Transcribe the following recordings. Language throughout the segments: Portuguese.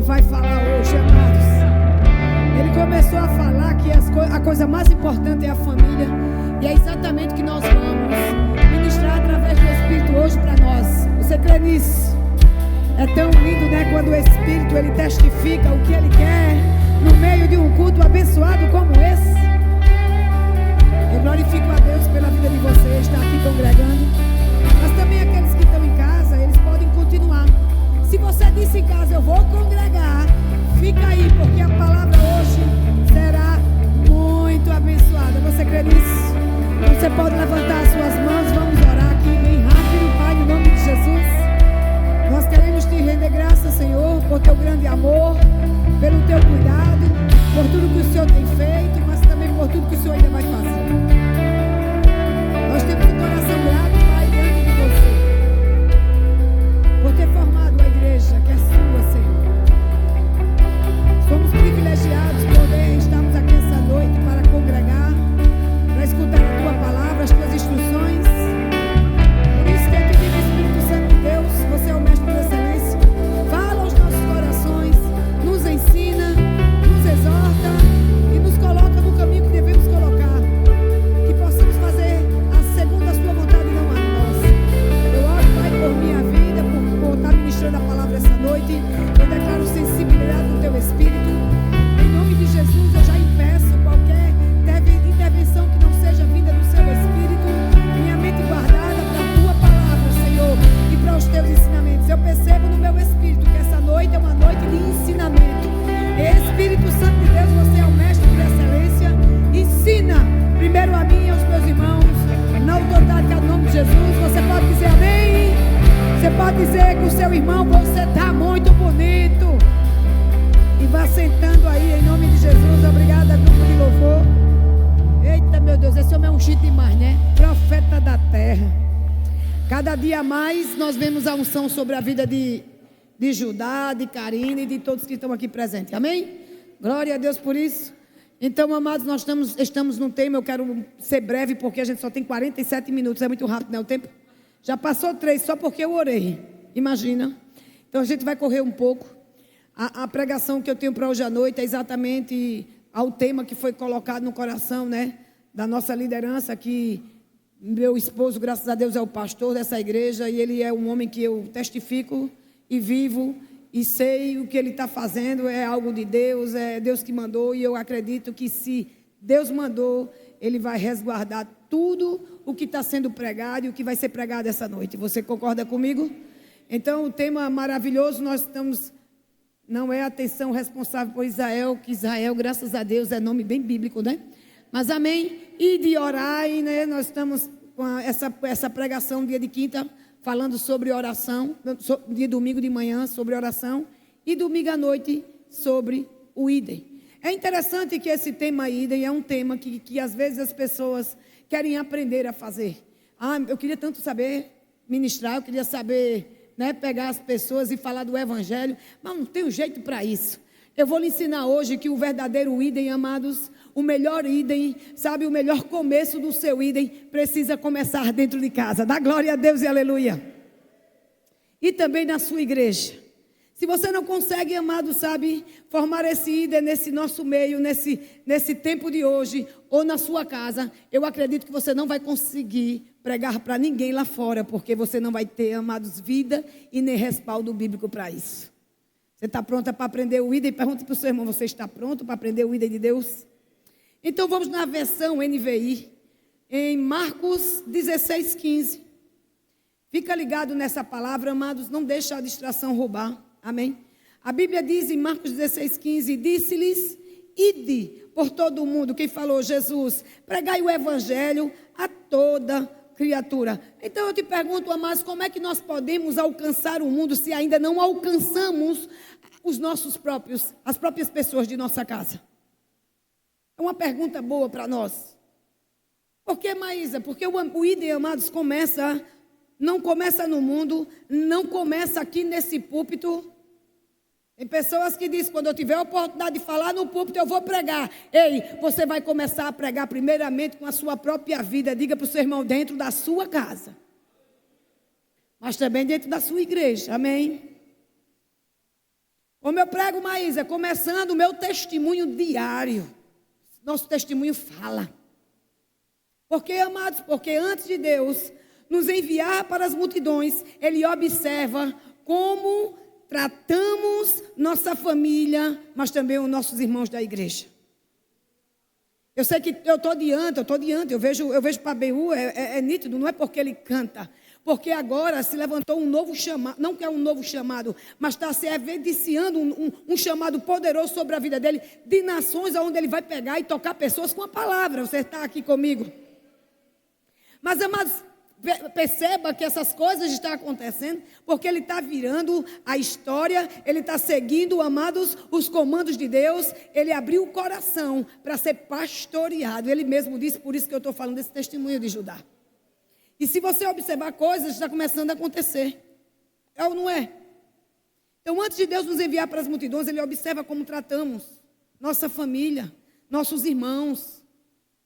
vai falar hoje, amados. Ele começou a falar que a coisa mais importante é a família. E é exatamente o que nós vamos ministrar através do Espírito hoje para nós. Você crê nisso? É tão lindo, né? Quando o Espírito, ele testifica o que ele quer no meio de um culto abençoado como esse. Eu glorifico a Deus pela vida de vocês, estar aqui congregando. Mas também aqueles que estão em casa, eles podem continuar. Se você disse em casa, eu vou congregar, fica aí, porque a palavra hoje será muito abençoada. Você crê nisso? Você pode levantar as suas mãos, vamos orar aqui bem rápido, Pai, no nome de Jesus. Nós queremos te render graças, Senhor, por teu grande amor, pelo teu cuidado, por tudo que o Senhor tem feito, mas também por tudo que o Senhor ainda vai fazer. Nós temos um coração grato, Pai, diante de você, por ter formado a igreja que é sua, Senhor. Somos privilegiados por estarmos aqui essa noite para congregar, para escutar a tua palavra, as tuas instruções. Por isso que eu te digo, Espírito Santo de Deus, você é o mestre por excelência. Fala aos nossos corações, nos ensina, nos exorta e nos coloca no caminho que devemos colocar. Que possamos fazer segundo a sua vontade e não a nossa. Eu oro, Pai, por minha vida, por estar ministrando a palavra essa noite. Eu declaro sensibilidade do teu Espírito. Em nome de Jesus, eu já impeço qualquer intervenção que não seja vinda do seu Espírito. Minha mente guardada para a tua palavra, Senhor, e para os teus ensinamentos. Eu percebo no meu Espírito que essa noite é uma noite de ensinamento. Espírito Santo de Deus, você é o mestre por excelência. Ensina primeiro a mim e aos meus irmãos, na autoridade que é o nome de Jesus. Você pode dizer amém? Você pode dizer que o seu irmão, você está muito bonito. E vá sentando aí, em nome de Jesus. Obrigada, grupo de louvor. Eita, meu Deus, esse homem é um ungido demais, né? Profeta da terra. Cada dia mais nós vemos a unção sobre a vida de Judá, de Karine e de todos que estão aqui presentes. Amém? Glória a Deus por isso. Então, amados, nós estamos num tema. Eu quero ser breve porque a gente só tem 47 minutos. É muito rápido, né? O tempo já passou 3 só porque eu orei. Imagina. Então a gente vai correr um pouco. A pregação que eu tenho para hoje à noite é exatamente ao tema que foi colocado no coração, né, da nossa liderança, que meu esposo, graças a Deus, é o pastor dessa igreja, e ele é um homem que eu testifico e vivo e sei o que ele está fazendo é algo de Deus, é Deus que mandou, e eu acredito que se Deus mandou, ele vai resguardar tudo o que está sendo pregado e o que vai ser pregado essa noite. Você concorda comigo? Então, o tema maravilhoso, nós estamos... Não é a atenção responsável por Israel, que Israel, graças a Deus, é nome bem bíblico, né? Mas amém. E de orar, né? Nós estamos com essa pregação dia de quinta, falando sobre oração, de domingo de manhã sobre oração, e domingo à noite sobre o idem. É interessante que esse tema idem é um tema que às vezes as pessoas querem aprender a fazer. Eu queria tanto saber ministrar, eu queria saber... né, pegar as pessoas e falar do evangelho, mas não tem um jeito para isso. Eu vou lhe ensinar hoje que o verdadeiro idem, amados, o melhor idem, sabe, o melhor começo do seu idem precisa começar dentro de casa. Dá glória a Deus e aleluia. E também na sua igreja. Se você não consegue, amado, sabe, formar esse idem nesse nosso meio, nesse tempo de hoje, ou na sua casa, eu acredito que você não vai conseguir pregar para ninguém lá fora, porque você não vai ter, amados, vida e nem respaldo bíblico para isso. Você está pronta para aprender o idem? Pergunta para o seu irmão, você está pronto para aprender o idem de Deus? Então vamos na versão NVI, em Marcos 16:15. Fica ligado nessa palavra, amados, não deixa a distração roubar. Amém? A Bíblia diz em Marcos 16:15, disse-lhes, ide por todo o mundo. Quem falou? Jesus. Pregai o evangelho a toda criatura. Então eu te pergunto, amados, como é que nós podemos alcançar o mundo se ainda não alcançamos as próprias pessoas de nossa casa? É uma pergunta boa para nós. Por que, Maísa? Porque o idem, amados, não começa no mundo, não começa aqui nesse púlpito. Tem pessoas que dizem, quando eu tiver a oportunidade de falar no púlpito, eu vou pregar. Ei, você vai começar a pregar primeiramente com a sua própria vida. Diga para o seu irmão, dentro da sua casa. Mas também dentro da sua igreja, amém? Como eu prego, Maísa, começando o meu testemunho diário. Nosso testemunho fala. Porque, amados, porque antes de Deus nos enviar para as multidões, Ele observa como tratamos nossa família, mas também os nossos irmãos da igreja. Eu sei que eu estou diante, eu vejo para BU, é nítido, não é porque ele canta, porque agora se levantou um novo chamado, não que é um novo chamado, mas está se evidenciando um chamado poderoso sobre a vida dele, de nações onde ele vai pegar e tocar pessoas com a palavra. Você está aqui comigo? Mas, amados, perceba que essas coisas estão acontecendo porque ele está virando a história, ele está seguindo, amados, os comandos de Deus. Ele abriu o coração para ser pastoreado. Ele mesmo disse, por isso que eu estou falando desse testemunho de Judá. E se você observar coisas, está começando a acontecer. É ou não é? Então, antes de Deus nos enviar para as multidões, Ele observa como tratamos nossa família, nossos irmãos.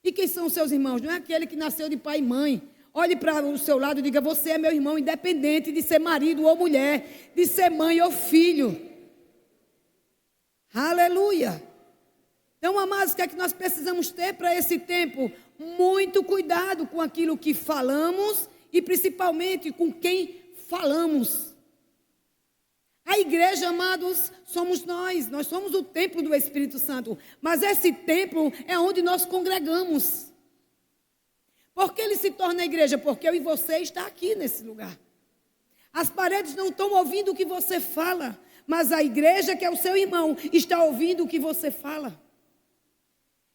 E quem são os seus irmãos? Não é aquele que nasceu de pai e mãe. Olhe para o seu lado e diga, você é meu irmão, independente de ser marido ou mulher, de ser mãe ou filho. Aleluia. Então, amados, o que é que nós precisamos ter para esse tempo? Muito cuidado com aquilo que falamos e principalmente com quem falamos. A igreja, amados, somos nós somos o templo do Espírito Santo, mas esse templo é onde nós congregamos. Por que ele se torna igreja? Porque eu e você está aqui nesse lugar. As paredes não estão ouvindo o que você fala, mas a igreja, que é o seu irmão, está ouvindo o que você fala.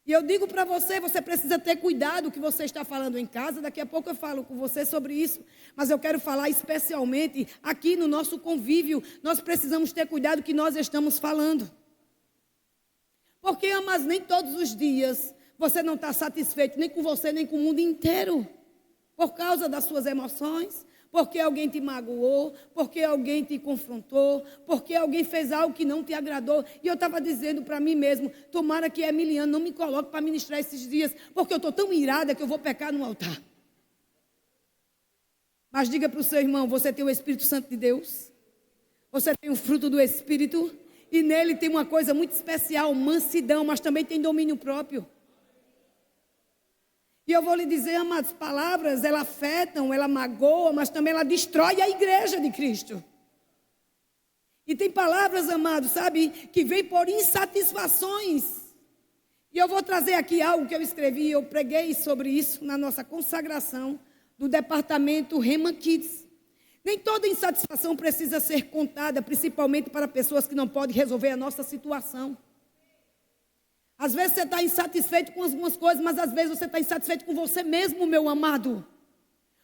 E eu digo para você, você precisa ter cuidado o que você está falando em casa. Daqui a pouco eu falo com você sobre isso. Mas eu quero falar especialmente aqui no nosso convívio. Nós precisamos ter cuidado o que nós estamos falando. Porque, mas nem todos os dias você não está satisfeito, nem com você, nem com o mundo inteiro. Por causa das suas emoções. Porque alguém te magoou, porque alguém te confrontou, porque alguém fez algo que não te agradou. E eu estava dizendo para mim mesmo, tomara que Emiliano não me coloque para ministrar esses dias, porque eu estou tão irada que eu vou pecar no altar. Mas diga para o seu irmão, você tem o Espírito Santo de Deus, você tem o fruto do Espírito, e nele tem uma coisa muito especial, mansidão, mas também tem domínio próprio. E eu vou lhe dizer, amados, palavras, ela afetam, ela magoa, mas também ela destrói a igreja de Cristo. E tem palavras, amados, sabe, que vêm por insatisfações. E eu vou trazer aqui algo que eu escrevi, eu preguei sobre isso na nossa consagração do departamento Rema Kids. Nem toda insatisfação precisa ser contada, principalmente para pessoas que não podem resolver a nossa situação. Às vezes você está insatisfeito com algumas coisas, mas às vezes você está insatisfeito com você mesmo, meu amado.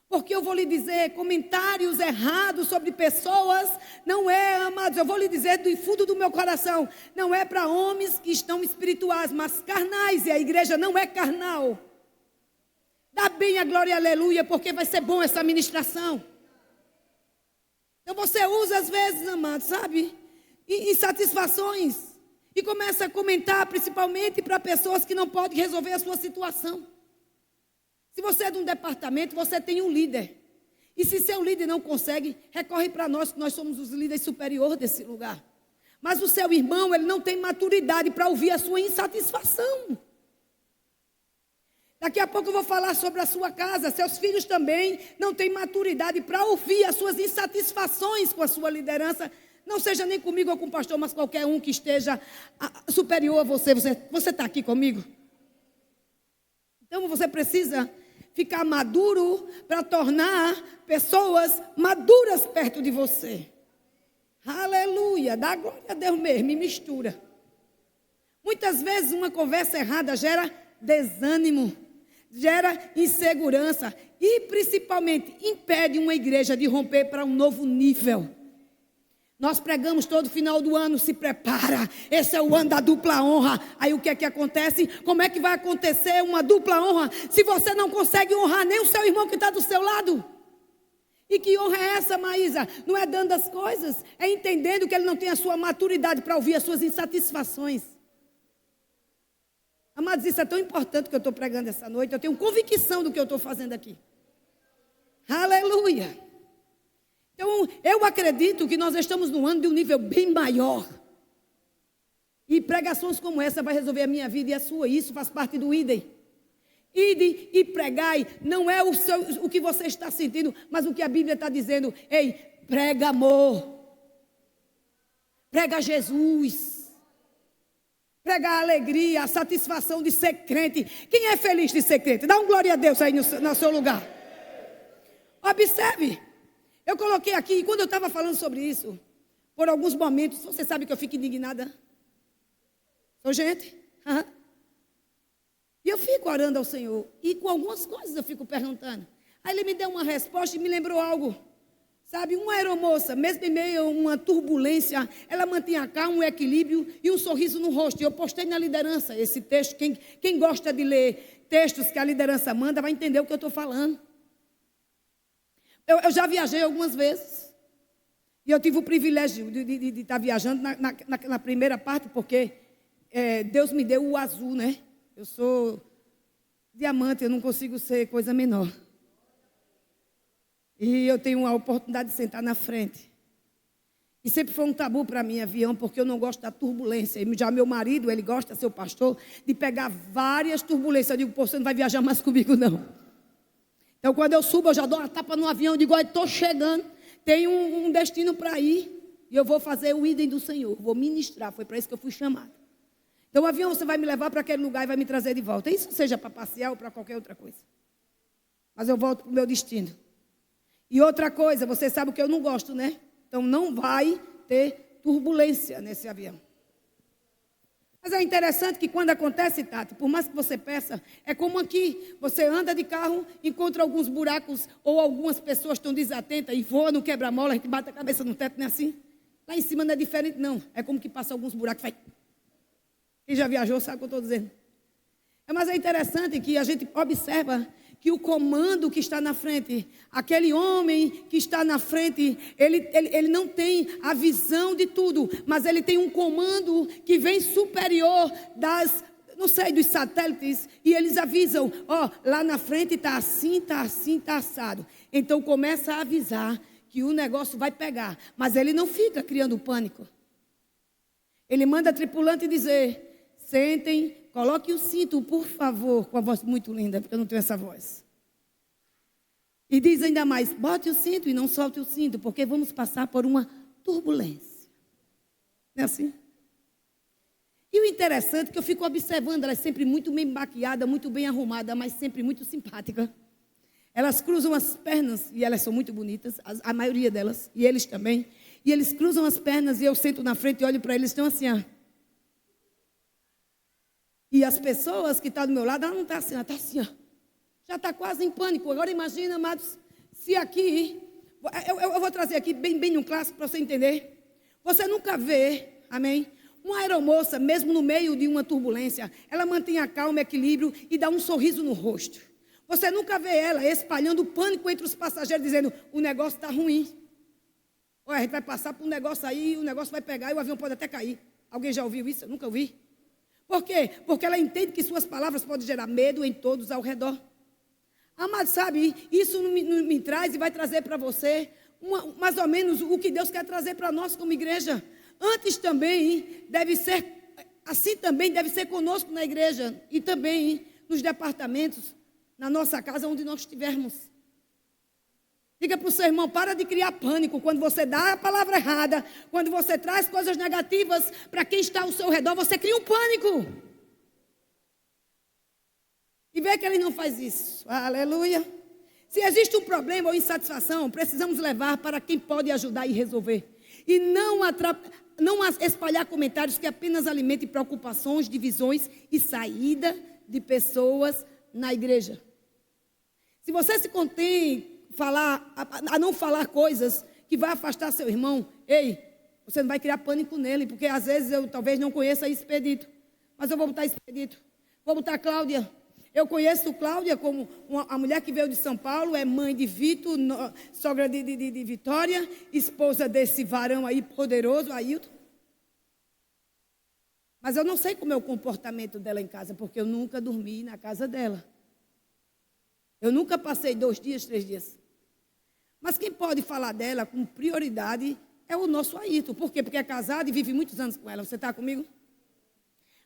Porque eu vou lhe dizer, comentários errados sobre pessoas, não é, amados, eu vou lhe dizer do fundo do meu coração, não é para homens que estão espirituais, mas carnais, e a igreja não é carnal. Dá bem a glória e aleluia, porque vai ser bom essa ministração. Então você usa às vezes, amados, sabe, insatisfações. E começa a comentar, principalmente para pessoas que não podem resolver a sua situação. Se você é de um departamento, você tem um líder. E se seu líder não consegue, recorre para nós, que nós somos os líderes superiores desse lugar. Mas o seu irmão, ele não tem maturidade para ouvir a sua insatisfação. Daqui a pouco eu vou falar sobre a sua casa. Seus filhos também não têm maturidade para ouvir as suas insatisfações com a sua liderança. Não seja nem comigo ou com o pastor, mas qualquer um que esteja superior a você. Você está aqui comigo? Então você precisa ficar maduro para tornar pessoas maduras perto de você. Aleluia, dá glória a Deus mesmo, me mistura. Muitas vezes uma conversa errada gera desânimo, gera insegurança e principalmente impede uma igreja de romper para um novo nível. Nós pregamos todo final do ano, se prepara, esse é o ano da dupla honra. Aí o que é que acontece? Como é que vai acontecer uma dupla honra se você não consegue honrar nem o seu irmão que está do seu lado? E que honra é essa, Maísa? Não é dando as coisas, é entendendo que ele não tem a sua maturidade para ouvir as suas insatisfações. Amados, isso é tão importante que eu estou pregando essa noite, eu tenho convicção do que eu estou fazendo aqui. Aleluia! Então, eu acredito que nós estamos num ano de um nível bem maior. E pregações como essa vai resolver a minha vida e a sua. Isso faz parte do idem. Ide e pregai. Não é o que você está sentindo, mas o que a Bíblia está dizendo. Ei, prega amor. Prega Jesus. Prega a alegria, a satisfação de ser crente. Quem é feliz de ser crente? Dá um glória a Deus aí no seu lugar. Observe. Eu coloquei aqui, quando eu estava falando sobre isso, por alguns momentos, você sabe que eu fico indignada? Sou gente? E eu fico orando ao Senhor. E com algumas coisas eu fico perguntando. Aí Ele me deu uma resposta e me lembrou algo. Sabe, uma aeromoça, mesmo em meio a uma turbulência, ela mantinha calma, um equilíbrio e um sorriso no rosto. E eu postei na liderança esse texto. Quem gosta de ler textos que a liderança manda vai entender o que eu estou falando. Eu já viajei algumas vezes. E eu tive o privilégio de estar viajando na primeira parte, porque Deus me deu o azul, né? Eu sou diamante, eu não consigo ser coisa menor. E eu tenho a oportunidade de sentar na frente. E sempre foi um tabu para mim, avião, porque eu não gosto da turbulência. E já meu marido, ele gosta, seu pastor, de pegar várias turbulências. Eu digo, pô, você não vai viajar mais comigo, não. Então, quando eu subo, eu já dou uma tapa no avião, eu digo, olha, estou chegando, tenho um destino para ir, e eu vou fazer o idem do Senhor, vou ministrar, foi para isso que eu fui chamada. Então, o avião, você vai me levar para aquele lugar e vai me trazer de volta, isso seja para passear ou para qualquer outra coisa. Mas eu volto para o meu destino. E outra coisa, você sabe o que eu não gosto, né? Então, não vai ter turbulência nesse avião. Mas é interessante que quando acontece, Tati, por mais que você peça, é como aqui, você anda de carro, encontra alguns buracos, ou algumas pessoas estão desatentas e voa no quebra-mola, a gente bate a cabeça no teto, não é assim? Lá em cima não é diferente, não. É como que passa alguns buracos, vai. Quem já viajou sabe o que eu estou dizendo. Mas é interessante que a gente observa que o comando que está na frente, aquele homem que está na frente, ele não tem a visão de tudo, mas ele tem um comando que vem superior dos satélites, e eles avisam, lá na frente está assim, está assado. Então começa a avisar que o negócio vai pegar, mas ele não fica criando pânico. Ele manda a tripulante dizer, sentem, coloque o cinto, por favor, com a voz muito linda, porque eu não tenho essa voz. E diz ainda mais, bote o cinto e não solte o cinto, porque vamos passar por uma turbulência. Não é assim? E o interessante é que eu fico observando, ela é sempre muito bem maquiada, muito bem arrumada, mas sempre muito simpática. Elas cruzam as pernas, e elas são muito bonitas, a maioria delas, e eles também. E eles cruzam as pernas, e eu sento na frente e olho para eles, estão assim, E as pessoas que estão do meu lado, ela não está assim, ela está assim, Já está quase em pânico. Agora imagina, amados, se aqui, eu vou trazer aqui bem um clássico para você entender. Você nunca vê, amém? Uma aeromoça, mesmo no meio de uma turbulência, ela mantém a calma, equilíbrio e dá um sorriso no rosto. Você nunca vê ela espalhando pânico entre os passageiros, dizendo, o negócio está ruim. Olha, a gente vai passar por um negócio aí, o negócio vai pegar e o avião pode até cair. Alguém já ouviu isso? Eu nunca ouvi. Por quê? Porque ela entende que suas palavras podem gerar medo em todos ao redor. Mas sabe, isso me traz e vai trazer para você mais ou menos o que Deus quer trazer para nós como igreja. Antes também deve ser, assim também deve ser conosco na igreja e também nos departamentos, na nossa casa, onde nós estivermos. Diga para o seu irmão, para de criar pânico quando você dá a palavra errada, quando você traz coisas negativas para quem está ao seu redor, você cria um pânico. E vê que ele não faz isso. Aleluia. Se existe um problema ou insatisfação, precisamos levar para quem pode ajudar e resolver. E não espalhar comentários que apenas alimentem preocupações, divisões e saída de pessoas na igreja. Se você se contém a não falar coisas que vai afastar seu irmão, você não vai criar pânico nele, porque às vezes eu talvez não conheça Expedito, mas eu vou botar Expedito, vou botar Cláudia. Eu conheço Cláudia como a mulher que veio de São Paulo, é mãe de Vitor, sogra de Vitória, esposa desse varão aí poderoso, Ailton. Mas eu não sei como é o comportamento dela em casa, porque eu nunca dormi na casa dela. Eu nunca passei 2 dias, 3 dias. Mas quem pode falar dela com prioridade é o nosso Ailton. Por quê? Porque é casado e vive muitos anos com ela. Você está comigo?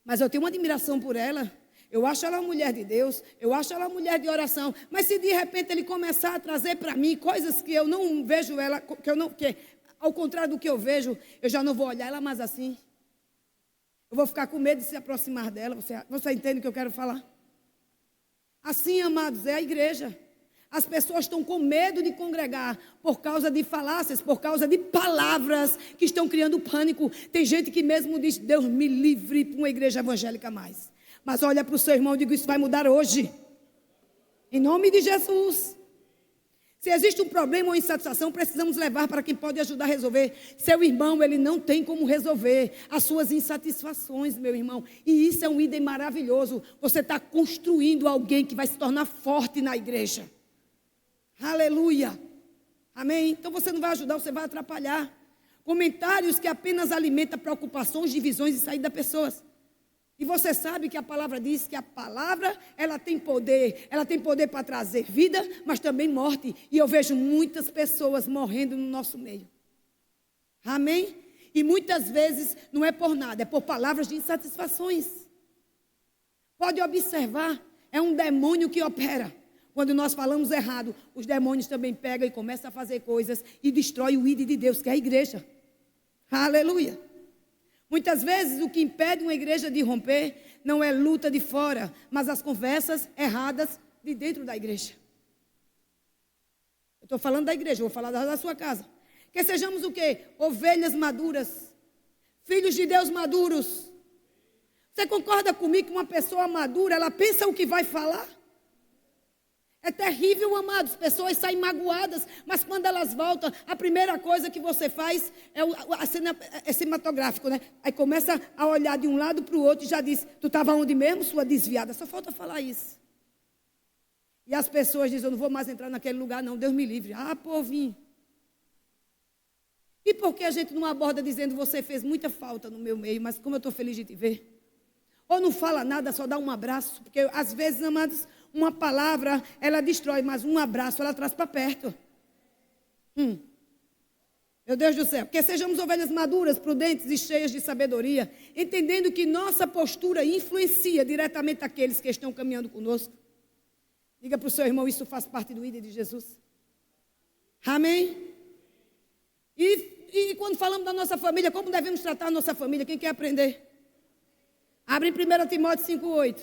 Mas eu tenho uma admiração por ela. Eu acho ela uma mulher de Deus, eu acho ela uma mulher de oração. Mas se de repente ele começar a trazer para mim coisas que eu não vejo ela, que ao contrário do que eu vejo, eu já não vou olhar ela mais assim. Eu vou ficar com medo de se aproximar dela. Você entende o que eu quero falar? Assim, amados, é a igreja. As pessoas estão com medo de congregar por causa de falácias, por causa de palavras que estão criando pânico. Tem gente que mesmo diz, Deus me livre para uma igreja evangélica mais. Mas olha para o seu irmão e diga, isso vai mudar hoje. Em nome de Jesus. Se existe um problema ou insatisfação, precisamos levar para quem pode ajudar a resolver. Seu irmão, ele não tem como resolver as suas insatisfações, meu irmão. E isso é um ídolo maravilhoso. Você está construindo alguém que vai se tornar forte na igreja. Aleluia. Amém? Então você não vai ajudar, você vai atrapalhar. Comentários que apenas alimentam preocupações, divisões e saída de pessoas. E você sabe que a palavra diz que a palavra, ela tem poder para trazer vida, mas também morte. E eu vejo muitas pessoas morrendo no nosso meio. Amém? E muitas vezes não é por nada, é por palavras de insatisfações. Pode observar, é um demônio que opera. Quando nós falamos errado, os demônios também pegam e começam a fazer coisas e destrói o ídolo de Deus, que é a igreja. Aleluia. Muitas vezes o que impede uma igreja de romper não é luta de fora, mas as conversas erradas de dentro da igreja. Eu estou falando da igreja, vou falar da sua casa. Que sejamos o quê? Ovelhas maduras, filhos de Deus maduros. Você concorda comigo que uma pessoa madura, ela pensa o que vai falar? É terrível, amados, pessoas saem magoadas, mas quando elas voltam, a primeira coisa que você faz é cinematográfico, né? Aí começa a olhar de um lado para o outro e já diz, tu estava onde mesmo, sua desviada? Só falta falar isso. E as pessoas dizem, eu não vou mais entrar naquele lugar não, Deus me livre. Ah, povinho. E por que a gente não aborda dizendo, você fez muita falta no meu meio, mas como eu estou feliz de te ver? Ou não fala nada, só dá um abraço, porque às vezes, amados, uma palavra, ela destrói, mas um abraço, ela traz para perto. Meu Deus do céu. Que sejamos ovelhas maduras, prudentes e cheias de sabedoria, entendendo que nossa postura influencia diretamente aqueles que estão caminhando conosco. Diga para o seu irmão, isso faz parte do ídolo de Jesus. Amém? E quando falamos da nossa família, como devemos tratar a nossa família? Quem quer aprender? Abre em 1 Timóteo 5,8.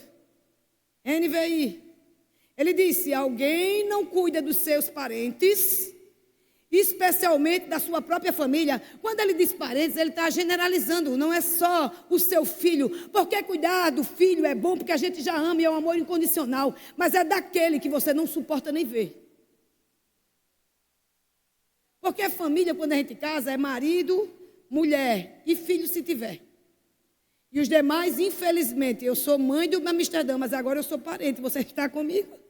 NVI. Ele diz, se alguém não cuida dos seus parentes, especialmente da sua própria família, quando ele diz parentes, ele está generalizando, não é só o seu filho, porque cuidar do filho é bom, porque a gente já ama e é um amor incondicional, mas é daquele que você não suporta nem ver. Porque a família, quando a gente casa, é marido, mulher e filho se tiver. E os demais, infelizmente, eu sou mãe do Amsterdã, mas agora eu sou parente, você está comigo?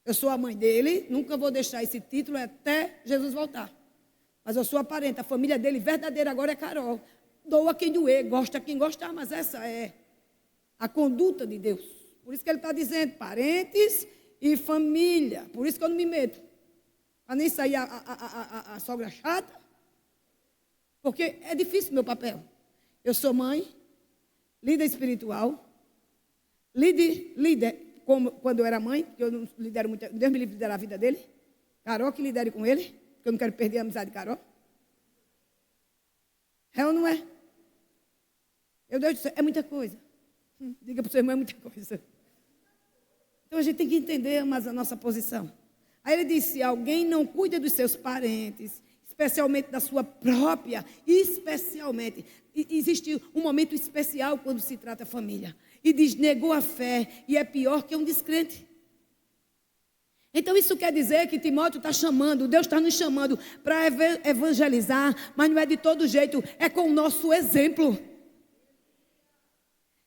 Eu sou a mãe dele, nunca vou deixar esse título até Jesus voltar. Mas eu sou a parente, a família dele verdadeira agora é Carol. Doa quem doer, gosta quem gostar, mas essa é a conduta de Deus. Por isso que ele está dizendo, parentes e família. Por isso que eu não me meto. Para nem sair a sogra chata. Porque é difícil o meu papel. Eu sou mãe, líder espiritual, líder como quando eu era mãe, que eu não lidero muito, Deus me livre de liderar a vida dele. Carol que lidere com ele, porque eu não quero perder a amizade de Carol. É ou não é? Meu Deus do céu, é muita coisa. Diga para o seu irmão, é muita coisa. Então a gente tem que entender mais a nossa posição. Aí ele disse, se alguém não cuida dos seus parentes, especialmente da sua própria, especialmente, existe um momento especial quando se trata família. E diz, negou a fé e é pior que um descrente. Então isso quer dizer que Timóteo está chamando, Deus está nos chamando para evangelizar, mas não é de todo jeito, é com o nosso exemplo.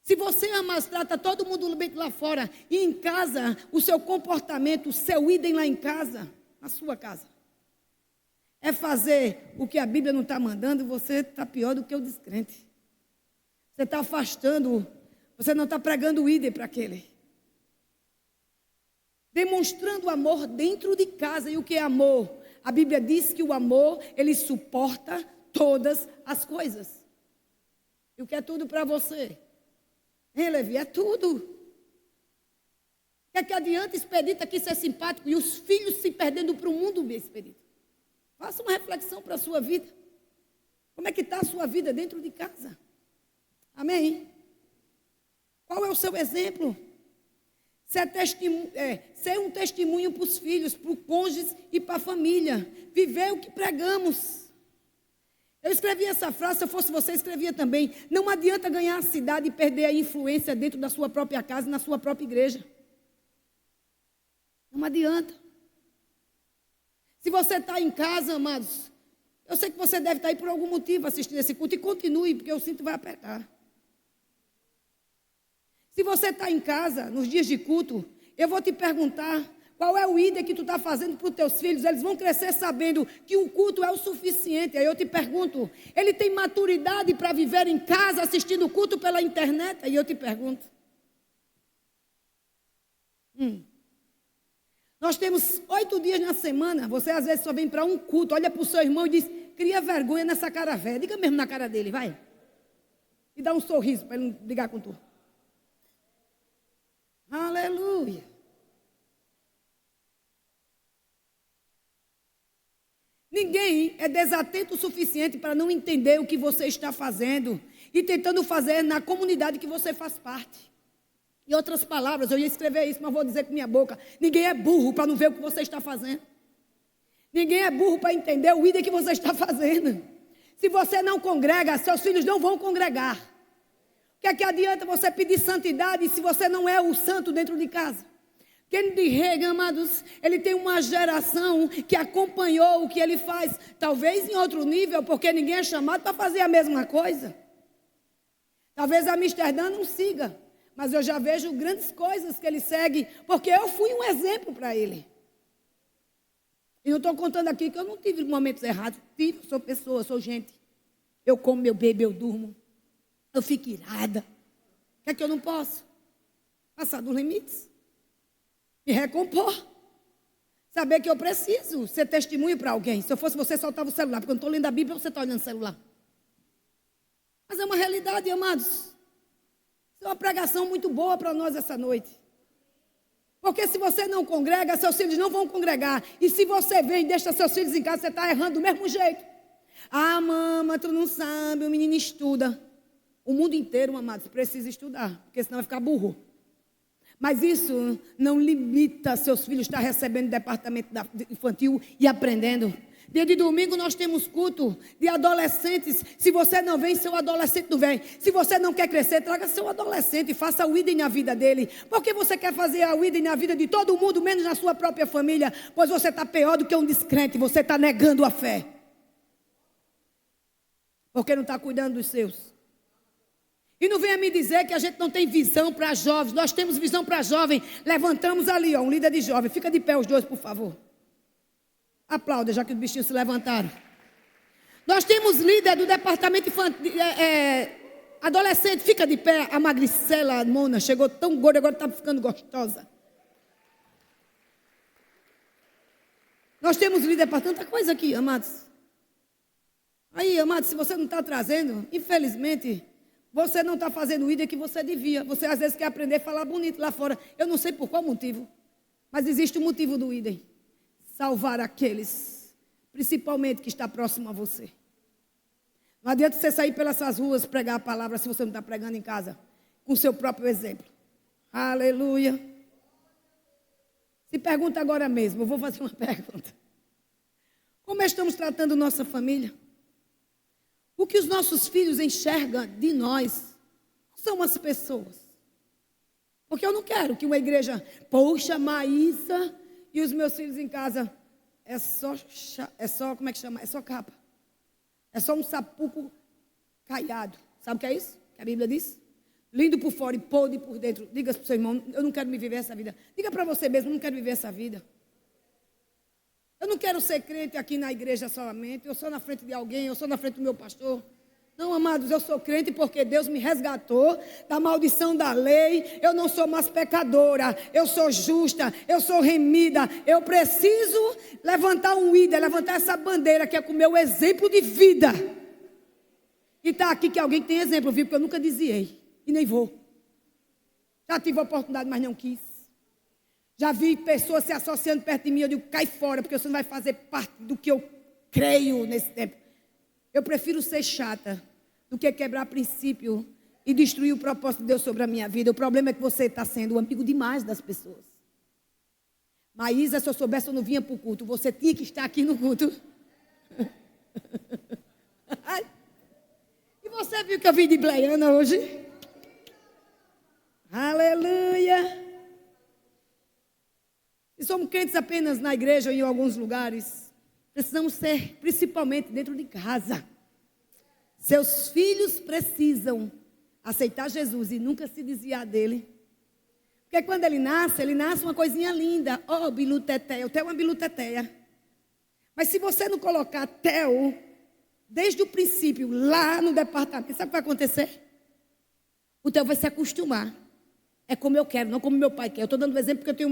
Se você ama, trata todo mundo bem lá fora, e em casa, o seu comportamento, o seu idem lá em casa, na sua casa, é fazer o que a Bíblia não está mandando, você está pior do que o descrente. Você está afastando, você não está pregando o idem para aquele. Demonstrando amor dentro de casa. E o que é amor? A Bíblia diz que o amor, ele suporta todas as coisas. E o que é tudo para você? Hein, Levi? É tudo. O que adianta Expedito aqui ser simpático e os filhos se perdendo para o mundo, Expedito? Faça uma reflexão para a sua vida. Como é que está a sua vida dentro de casa? Amém? Qual é o seu exemplo? Ser um testemunho para os filhos, para os cônjuges e para a família. Viver o que pregamos. Eu escrevi essa frase, se eu fosse você, escrevia também. Não adianta ganhar a cidade e perder a influência dentro da sua própria casa e na sua própria igreja. Não adianta. Se você está em casa, amados, eu sei que você deve estar aí por algum motivo assistindo esse culto e continue, porque o cinto vai apertar. Se você está em casa, nos dias de culto, eu vou te perguntar qual é o ídolo que tu está fazendo para os teus filhos. Eles vão crescer sabendo que o culto é o suficiente. Aí eu te pergunto, ele tem maturidade para viver em casa assistindo o culto pela internet? Aí eu te pergunto. Nós temos 8 dias na semana. Você às vezes só vem para um culto, olha para o seu irmão e diz, cria vergonha nessa cara velha. Diga mesmo na cara dele, vai. E dá um sorriso para ele não brigar com tu. Aleluia. Ninguém é desatento o suficiente para não entender o que você está fazendo e tentando fazer na comunidade que você faz parte. Em outras palavras, eu ia escrever isso, mas vou dizer com minha boca. Ninguém é burro para não ver o que você está fazendo. Ninguém é burro para entender o ídolo que você está fazendo. Se você não congrega, seus filhos não vão congregar. O que adianta você pedir santidade se você não é o santo dentro de casa? Kennedy Reagan, amados, ele tem uma geração que acompanhou o que ele faz. Talvez em outro nível, porque ninguém é chamado para fazer a mesma coisa. Talvez a Amsterdã não siga. Mas eu já vejo grandes coisas que ele segue, porque eu fui um exemplo para ele. E não estou contando aqui que eu não tive momentos errados. Tive, sou pessoa, sou gente. Eu como, eu bebo, eu durmo. Eu fico irada. O que é que eu não posso? Passar dos limites. Me recompor. Saber que eu preciso ser testemunho para alguém. Se eu fosse você, soltava o celular. Porque eu não estou lendo a Bíblia, você está olhando o celular. Mas é uma realidade, amados. É uma pregação muito boa para nós essa noite. Porque se você não congrega, seus filhos não vão congregar. E se você vem e deixa seus filhos em casa, você está errando do mesmo jeito. Ah, mama, tu não sabe, o menino estuda. O mundo inteiro, amados, precisa estudar, porque senão vai ficar burro. Mas isso não limita seus filhos estar recebendo departamento infantil e aprendendo. Dia de domingo nós temos culto de adolescentes. Se você não vem, seu adolescente não vem. Se você não quer crescer, traga seu adolescente e faça o ídolo na vida dele. Por que você quer fazer a ídolo na vida de todo mundo, menos na sua própria família? Pois você está pior do que um descrente, você está negando a fé. Porque não está cuidando dos seus. E não venha me dizer que a gente não tem visão para jovens. Nós temos visão para jovem. Levantamos ali, ó, um líder de jovem. Fica de pé os dois, por favor. Aplauda, já que os bichinhos se levantaram. Nós temos líder do departamento infantil, adolescente. Fica de pé. A Magricela, a Mona, chegou tão gorda, agora está ficando gostosa. Nós temos líder para tanta coisa aqui, amados. Aí, amados, se você não está trazendo, infelizmente, você não está fazendo o ídolo que você devia. Você às vezes quer aprender a falar bonito lá fora. Eu não sei por qual motivo, mas existe um motivo do ídolo. Salvar aqueles, principalmente que está próximo a você. Não adianta você sair pelas suas ruas pregar a palavra se você não está pregando em casa, com o seu próprio exemplo. Aleluia. Se pergunta agora mesmo, eu vou fazer uma pergunta. Como estamos tratando nossa família? O que os nossos filhos enxergam de nós são as pessoas. Porque eu não quero que uma igreja, poxa, Maísa, e os meus filhos em casa, é só, como é que chama? É só capa. É só um sapuco caiado. Sabe o que é isso? Que a Bíblia diz? Lindo por fora e podre por dentro. Diga para o seu irmão, eu não quero me viver essa vida. Diga para você mesmo, eu não quero viver essa vida. Eu não quero ser crente aqui na igreja solamente. Eu sou na frente de alguém, eu sou na frente do meu pastor. Não, amados, eu sou crente porque Deus me resgatou da maldição da lei. Eu não sou mais pecadora, eu sou justa, eu sou remida. Eu preciso levantar um ídolo, levantar essa bandeira que é com o meu exemplo de vida. E está aqui que alguém tem exemplo, viu? Porque eu nunca desviei e nem vou. Já tive a oportunidade, mas não quis. Já vi pessoas se associando perto de mim. Eu digo, cai fora, porque você não vai fazer parte do que eu creio nesse tempo. Eu prefiro ser chata do que quebrar princípio e destruir o propósito de Deus sobre a minha vida. O problema é que você está sendo um amigo demais das pessoas. Maísa, se eu soubesse, eu não vinha para o culto. Você tinha que estar aqui no culto. E você viu que eu vim de Bleiana hoje? Aleluia! Se somos crentes apenas na igreja ou em alguns lugares, precisamos ser principalmente dentro de casa. Seus filhos precisam aceitar Jesus e nunca se desviar dele. Porque quando ele nasce uma coisinha linda. Oh, biluteteia, o Theo é uma biluteteia. Mas se você não colocar Theo, desde o princípio, lá no departamento, sabe o que vai acontecer? O Theo vai se acostumar. É como eu quero, não como meu pai quer. Eu estou dando um exemplo porque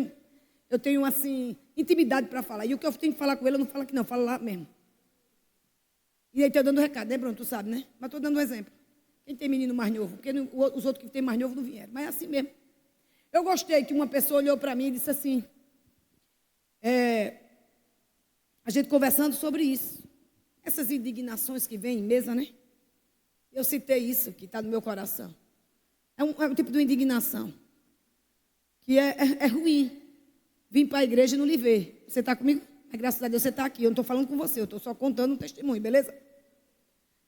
eu tenho assim, intimidade para falar. E o que eu tenho que falar com ele, eu não falo aqui não, eu falo lá mesmo. E aí estou dando um recado, né, Bruno? Tu sabe, né? Mas estou dando um exemplo. Quem tem menino mais novo? Porque os outros que têm mais novo não vieram. Mas é assim mesmo. Eu gostei que uma pessoa olhou para mim e disse assim, a gente conversando sobre isso. Essas indignações que vêm em mesa, né? Eu citei isso que está no meu coração. É um tipo de indignação. Que é ruim. Vim para a igreja e não lhe ver. Você está comigo? Mas graças a Deus você está aqui. Eu não estou falando com você, eu estou só contando um testemunho, beleza?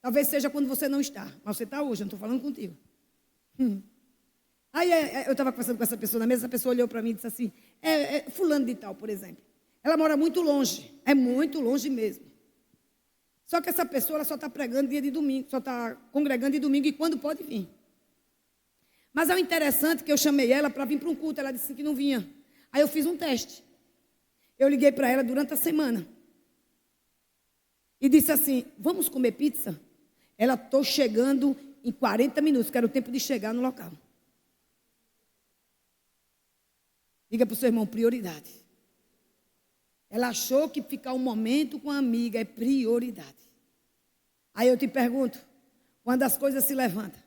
Talvez seja quando você não está. Mas você está hoje, eu não estou falando contigo. Aí eu estava conversando com essa pessoa na mesa, essa pessoa olhou para mim e disse assim, fulano de tal, por exemplo. Ela mora muito longe, é muito longe mesmo. Só que essa pessoa ela só está pregando dia de domingo, só está congregando de domingo e quando pode vir. Mas é o interessante que eu chamei ela para vir para um culto, ela disse que não vinha. Aí eu fiz um teste. Eu liguei para ela durante a semana. E disse assim, vamos comer pizza? Ela, estou chegando em 40 minutos, que era o tempo de chegar no local. Diga para o seu irmão, prioridade. Ela achou que ficar um momento com a amiga é prioridade. Aí eu te pergunto, quando as coisas se levantam,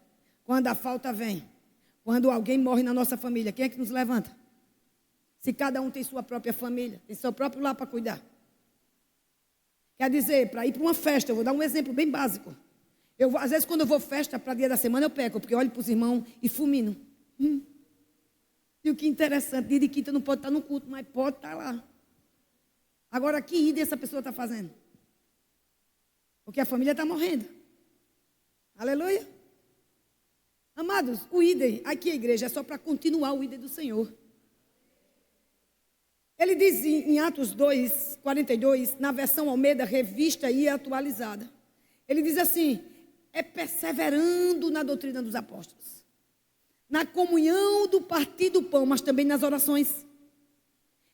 quando a falta vem, quando alguém morre na nossa família, quem é que nos levanta? Se cada um tem sua própria família, tem seu próprio lar para cuidar. Quer dizer, para ir para uma festa, eu vou dar um exemplo bem básico. Às vezes, quando eu vou festa para dia da semana, eu peco, porque eu olho para os irmãos e fulmino. E o que interessante, dia de quinta não pode estar no culto, mas pode estar lá. Agora, que ida essa pessoa está fazendo? Porque a família está morrendo. Aleluia. Amados, o idem, aqui a igreja é só para continuar o idem do Senhor. Ele diz em Atos 2, 42, na versão Almeida, revista e atualizada. Ele diz assim, perseverando na doutrina dos apóstolos, na comunhão do partir do pão, mas também nas orações.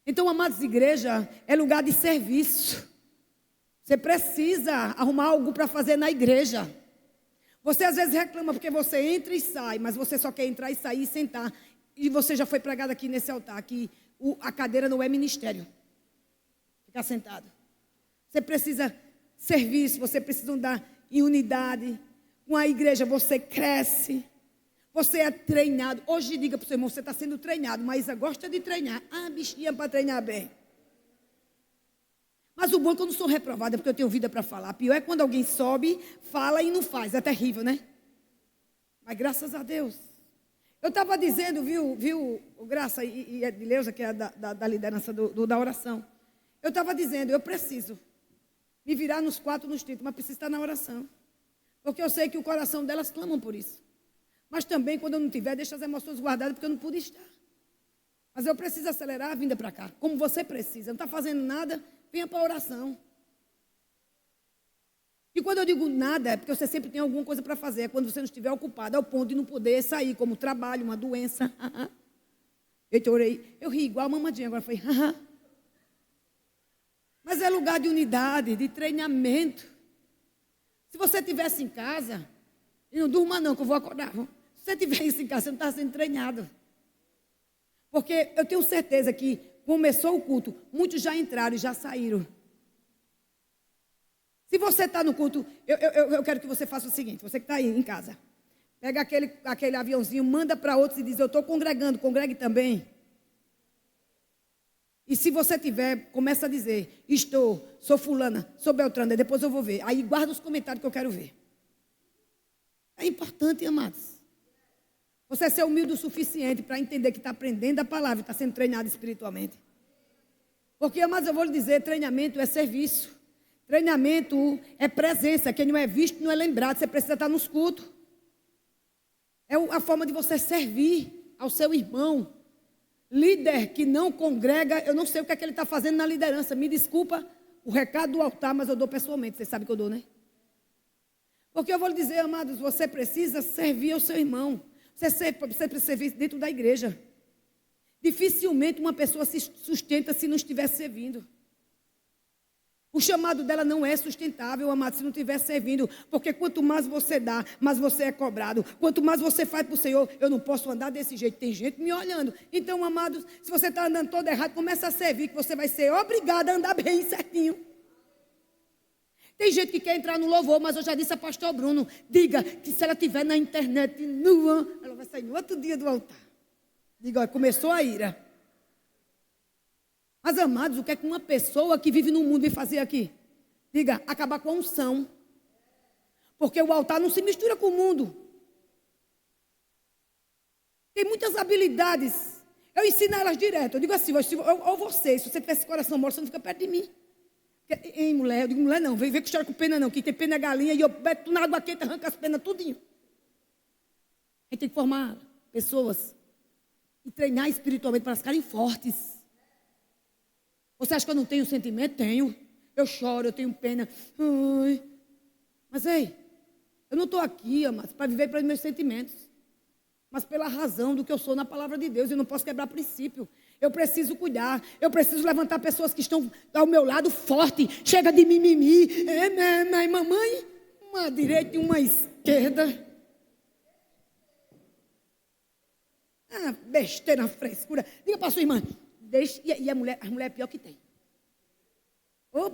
Então, amados, igreja é lugar de serviço. Você precisa arrumar algo para fazer na igreja. Você às vezes reclama porque você entra e sai, mas você só quer entrar e sair e sentar. E você já foi pregado aqui nesse altar, que a cadeira não é ministério. Ficar sentado. Você precisa serviço, você precisa andar em unidade. Com a igreja você cresce. Você é treinado. Hoje diga para o seu irmão, você está sendo treinado. Maísa gosta de treinar. Ah, bichinha para treinar bem. Mas o bom é que eu não sou reprovada, porque eu tenho vida para falar. Pior é quando alguém sobe, fala e não faz. É terrível, né? Mas graças a Deus. Eu estava dizendo, viu, Graça e Edileuza, que é da liderança da oração. Eu estava dizendo, eu preciso me virar nos 4 nos 30, mas preciso estar na oração. Porque eu sei que o coração delas clamam por isso. Mas também, quando eu não tiver, deixa as emoções guardadas, porque eu não pude estar. Mas eu preciso acelerar a vinda para cá, como você precisa. Não está fazendo nada, venha para a oração. E quando eu digo nada, é porque você sempre tem alguma coisa para fazer. É quando você não estiver ocupado, ao ponto de não poder sair, como trabalho, uma doença. Eu ri igual a mamadinha, agora foi. Mas é lugar de unidade, de treinamento. Se você estivesse em casa, e não durma não, que eu vou acordar. Se você estiver isso em casa, você não está sendo treinado. Porque eu tenho certeza que começou o culto, muitos já entraram e já saíram. Se você está no culto, eu quero que você faça o seguinte, você que está aí em casa. Pega aquele aviãozinho, manda para outros e diz: eu estou congregando, congregue também. E se você tiver, começa a dizer: sou fulana, sou Beltrana, depois eu vou ver. Aí guarda os comentários que eu quero ver. É importante, amados. Você ser humilde o suficiente para entender que está aprendendo a palavra e está sendo treinado espiritualmente. Porque, amados, eu vou lhe dizer, treinamento é serviço. Treinamento é presença. Quem não é visto não é lembrado. Você precisa estar nos cultos. É a forma de você servir ao seu irmão. Líder que não congrega, eu não sei o que é que ele está fazendo na liderança. Me desculpa o recado do altar, mas eu dou pessoalmente. Você sabe que eu dou, né? Porque eu vou lhe dizer, amados, você precisa servir ao seu irmão. Você precisa servir dentro da igreja. Dificilmente uma pessoa se sustenta se não estiver servindo. O chamado dela não é sustentável, amado, se não estiver servindo. Porque quanto mais você dá, mais você é cobrado. Quanto mais você faz para o Senhor, eu não posso andar desse jeito. Tem gente me olhando. Então, amados, se você está andando todo errado, começa a servir, que você vai ser obrigado a andar bem certinho. Tem gente que quer entrar no louvor, mas eu já disse a pastor Bruno, diga que se ela estiver na internet nua, ela vai sair no outro dia do altar. Diga, olha, começou a ira. Mas, amados, o que é que uma pessoa que vive no mundo vem fazer aqui? Diga, acabar com a unção. Porque o altar não se mistura com o mundo. Tem muitas habilidades. Eu ensino elas direto. Eu digo assim, ou você, se você tiver esse coração mole, você não fica perto de mim. Ei, mulher, eu digo, mulher não, vem ver que história com pena não, que tem pena é galinha e eu meto na água quente, arranca as penas tudinho. A gente tem que formar pessoas e treinar espiritualmente para elas ficarem fortes. Você acha que eu não tenho sentimento? Tenho. Eu choro, eu tenho pena. Ai. Mas, ei, eu não estou aqui, amados, para viver pelos meus sentimentos, mas pela razão do que eu sou na palavra de Deus. Eu não posso quebrar princípio. Eu preciso cuidar. Eu preciso levantar pessoas que estão ao meu lado forte. Chega de mimimi. Mamãe, uma direita e uma esquerda. Besteira, frescura. Diga para a sua irmã. E a mulher é pior que tem. Ô,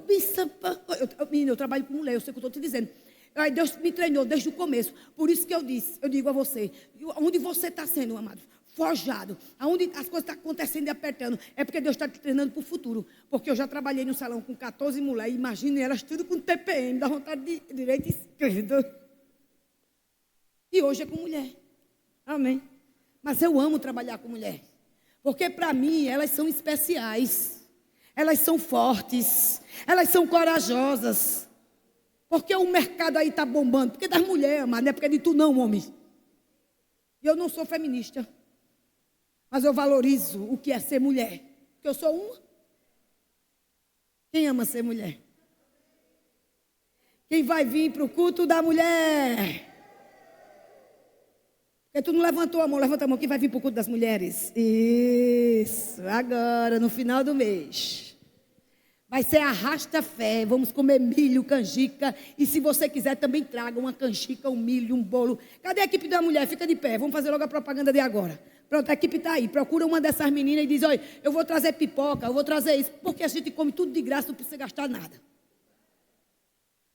menina, eu trabalho com mulher, eu sei o que eu estou te dizendo. Aí Deus me treinou desde o começo. Por isso que eu digo a você, onde você está sendo, amado, forjado, onde as coisas estão acontecendo e apertando, é porque Deus está te treinando para o futuro. Porque eu já trabalhei num salão com 14 mulheres, imagine elas tudo com TPM, dá vontade de direita e esquerda. E hoje é com mulher. Amém. Mas eu amo trabalhar com mulher. Porque para mim elas são especiais, elas são fortes, elas são corajosas. Porque o mercado aí está bombando, porque das mulheres, mas não é porque é de tu não, homem. E eu não sou feminista, mas eu valorizo o que é ser mulher, porque eu sou uma. Quem ama ser mulher? Quem vai vir para o culto da mulher? Porque tu não levantou a mão, levanta a mão. Quem vai vir para o culto das mulheres? Isso, agora, no final do mês. Vai ser arrasta-fé, vamos comer milho, canjica. E se você quiser, também traga uma canjica, um milho, um bolo. Cadê a equipe da mulher? Fica de pé, vamos fazer logo a propaganda de agora. Pronto, a equipe está aí. Procura uma dessas meninas e diz, olha, eu vou trazer pipoca, eu vou trazer isso. Porque a gente come tudo de graça, não precisa gastar nada.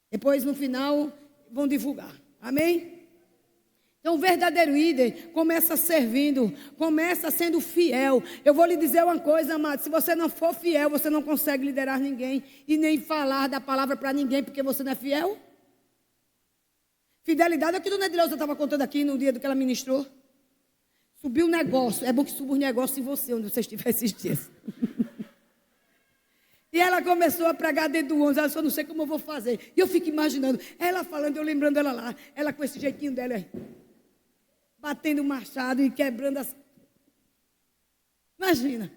Depois, no final, vão divulgar. Amém? Então, o verdadeiro líder começa servindo, começa sendo fiel. Eu vou lhe dizer uma coisa, amado. Se você não for fiel, você não consegue liderar ninguém e nem falar da palavra para ninguém, porque você não é fiel. Fidelidade é o que a dona Edileuza estava contando aqui no dia do que ela ministrou. Subiu o negócio. É bom que suba o negócio em você, onde você estiver esses dias. E ela começou a pregar dentro do ônibus. Ela só não sei como eu vou fazer. E eu fico imaginando, ela falando, eu lembrando ela lá. Ela com esse jeitinho dela, batendo o machado e quebrando as... Imagina.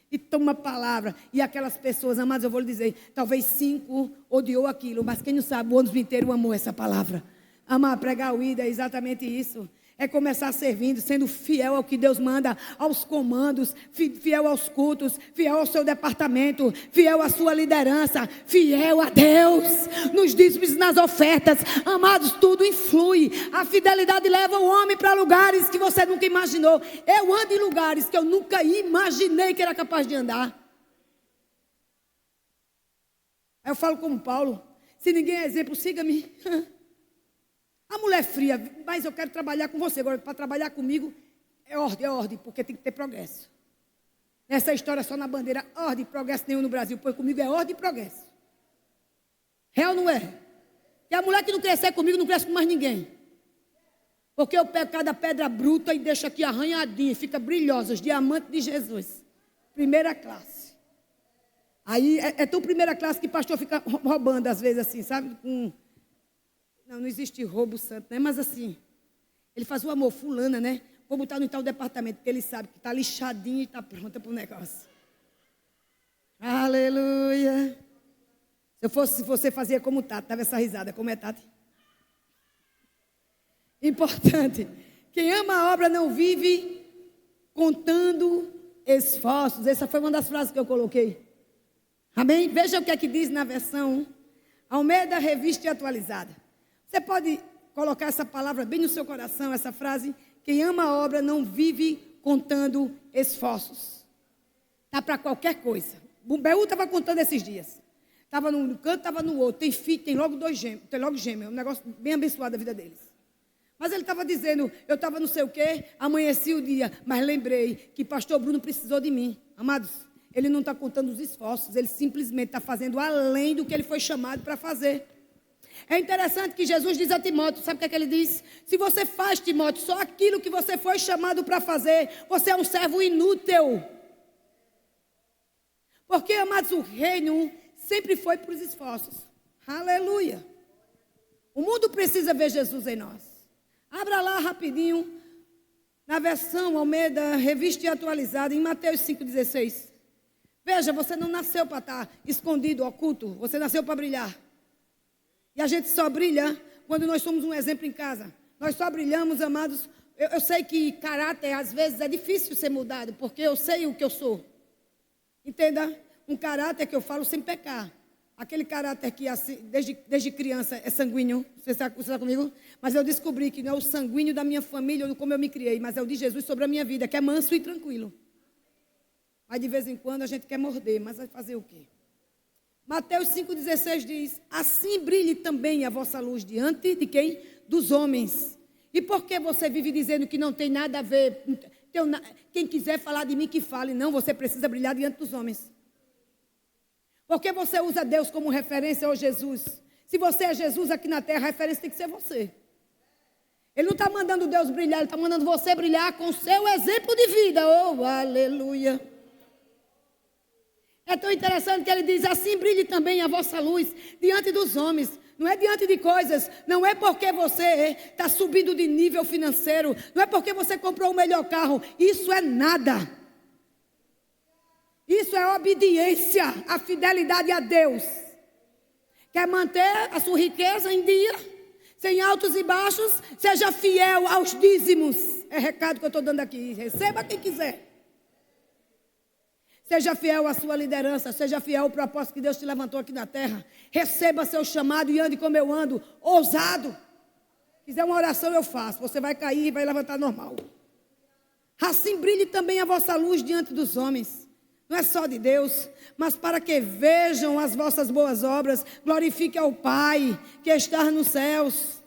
E toma a palavra. E aquelas pessoas, amados, eu vou lhe dizer, talvez 5 odiou aquilo, mas quem não sabe, o ônibus inteiro amou essa palavra. Amar, pregar o ida é exatamente isso. É começar servindo, sendo fiel ao que Deus manda, aos comandos, fiel aos cultos, fiel ao seu departamento, fiel à sua liderança, fiel a Deus, nos dízimos, nas ofertas. Amados, tudo influi. A fidelidade leva o homem para lugares que você nunca imaginou. Eu ando em lugares que eu nunca imaginei que era capaz de andar. Aí eu falo como Paulo, se ninguém é exemplo, siga-me. A mulher fria, mas eu quero trabalhar com você. Agora, para trabalhar comigo, é ordem, porque tem que ter progresso. Nessa história só na bandeira, ordem, progresso nenhum no Brasil. Pois comigo é ordem e progresso. Real não é? E a mulher que não crescer comigo, não cresce com mais ninguém. Porque eu pego cada pedra bruta e deixo aqui arranhadinha, fica brilhosa, os diamantes de Jesus. Primeira classe. Aí é tão primeira classe que o pastor fica roubando às vezes assim, sabe? Não existe roubo santo, né? Mas assim, ele faz o amor, fulana, né? Vou botar no tal departamento, porque ele sabe que está lixadinho e está pronta para o negócio. Aleluia. Se eu fosse você, fazia como Tati, dava essa risada, como é Tati? Importante. Quem ama a obra não vive contando esforços. Essa foi uma das frases que eu coloquei. Amém? Veja o que é que diz na versão Almeida Revista e Atualizada. Você pode colocar essa palavra bem no seu coração, essa frase. Quem ama a obra não vive contando esforços. Está para qualquer coisa. O Bumbeú estava contando esses dias. Estava num canto, estava no outro. Tem filho, tem logo gêmeos. É um negócio bem abençoado a vida deles. Mas ele estava dizendo, eu estava não sei o quê, amanheci o dia, mas lembrei que pastor Bruno precisou de mim. Amados, ele não está contando os esforços, ele simplesmente está fazendo além do que ele foi chamado para fazer. É interessante que Jesus diz a Timóteo, sabe o que ele diz? Se você faz, Timóteo, só aquilo que você foi chamado para fazer, você é um servo inútil. Porque, amados, o reino sempre foi para os esforços. Aleluia. O mundo precisa ver Jesus em nós. Abra lá rapidinho, na versão Almeida, Revista e Atualizada, em Mateus 5,16. Veja, você não nasceu para estar escondido, oculto. Você nasceu para brilhar. E a gente só brilha quando nós somos um exemplo em casa. Nós só brilhamos, amados. Eu sei que caráter, às vezes, é difícil ser mudado, porque eu sei o que eu sou. Entenda? Um caráter que eu falo sem pecar. Aquele caráter que assim, desde criança é sanguíneo. Você está comigo? Mas eu descobri que não é o sanguíneo da minha família ou como eu me criei, mas é o de Jesus sobre a minha vida, que é manso e tranquilo. Mas de vez em quando a gente quer morder, mas vai fazer o quê? Mateus 5,16 diz, assim brilhe também a vossa luz diante de quem? Dos homens. E por que você vive dizendo que não tem nada a ver? Quem quiser falar de mim, que fale. Não, você precisa brilhar diante dos homens. Porque você usa Deus como referência ou Jesus? Se você é Jesus aqui na terra, a referência tem que ser você. Ele não está mandando Deus brilhar, ele está mandando você brilhar com o seu exemplo de vida. Oh, aleluia. É tão interessante que ele diz, assim brilhe também a vossa luz diante dos homens. Não é diante de coisas, não é porque você está subindo de nível financeiro, não é porque você comprou o melhor carro, isso é nada. Isso é obediência, a fidelidade a Deus. Quer manter a sua riqueza em dia, sem altos e baixos, seja fiel aos dízimos. É recado que eu estou dando aqui, receba quem quiser. Seja fiel à sua liderança, seja fiel ao propósito que Deus te levantou aqui na terra. Receba seu chamado e ande como eu ando, ousado. Se quiser uma oração, eu faço. Você vai cair e vai levantar normal. Assim brilhe também a vossa luz diante dos homens. Não é só de Deus, mas para que vejam as vossas boas obras, glorifique ao Pai que está nos céus.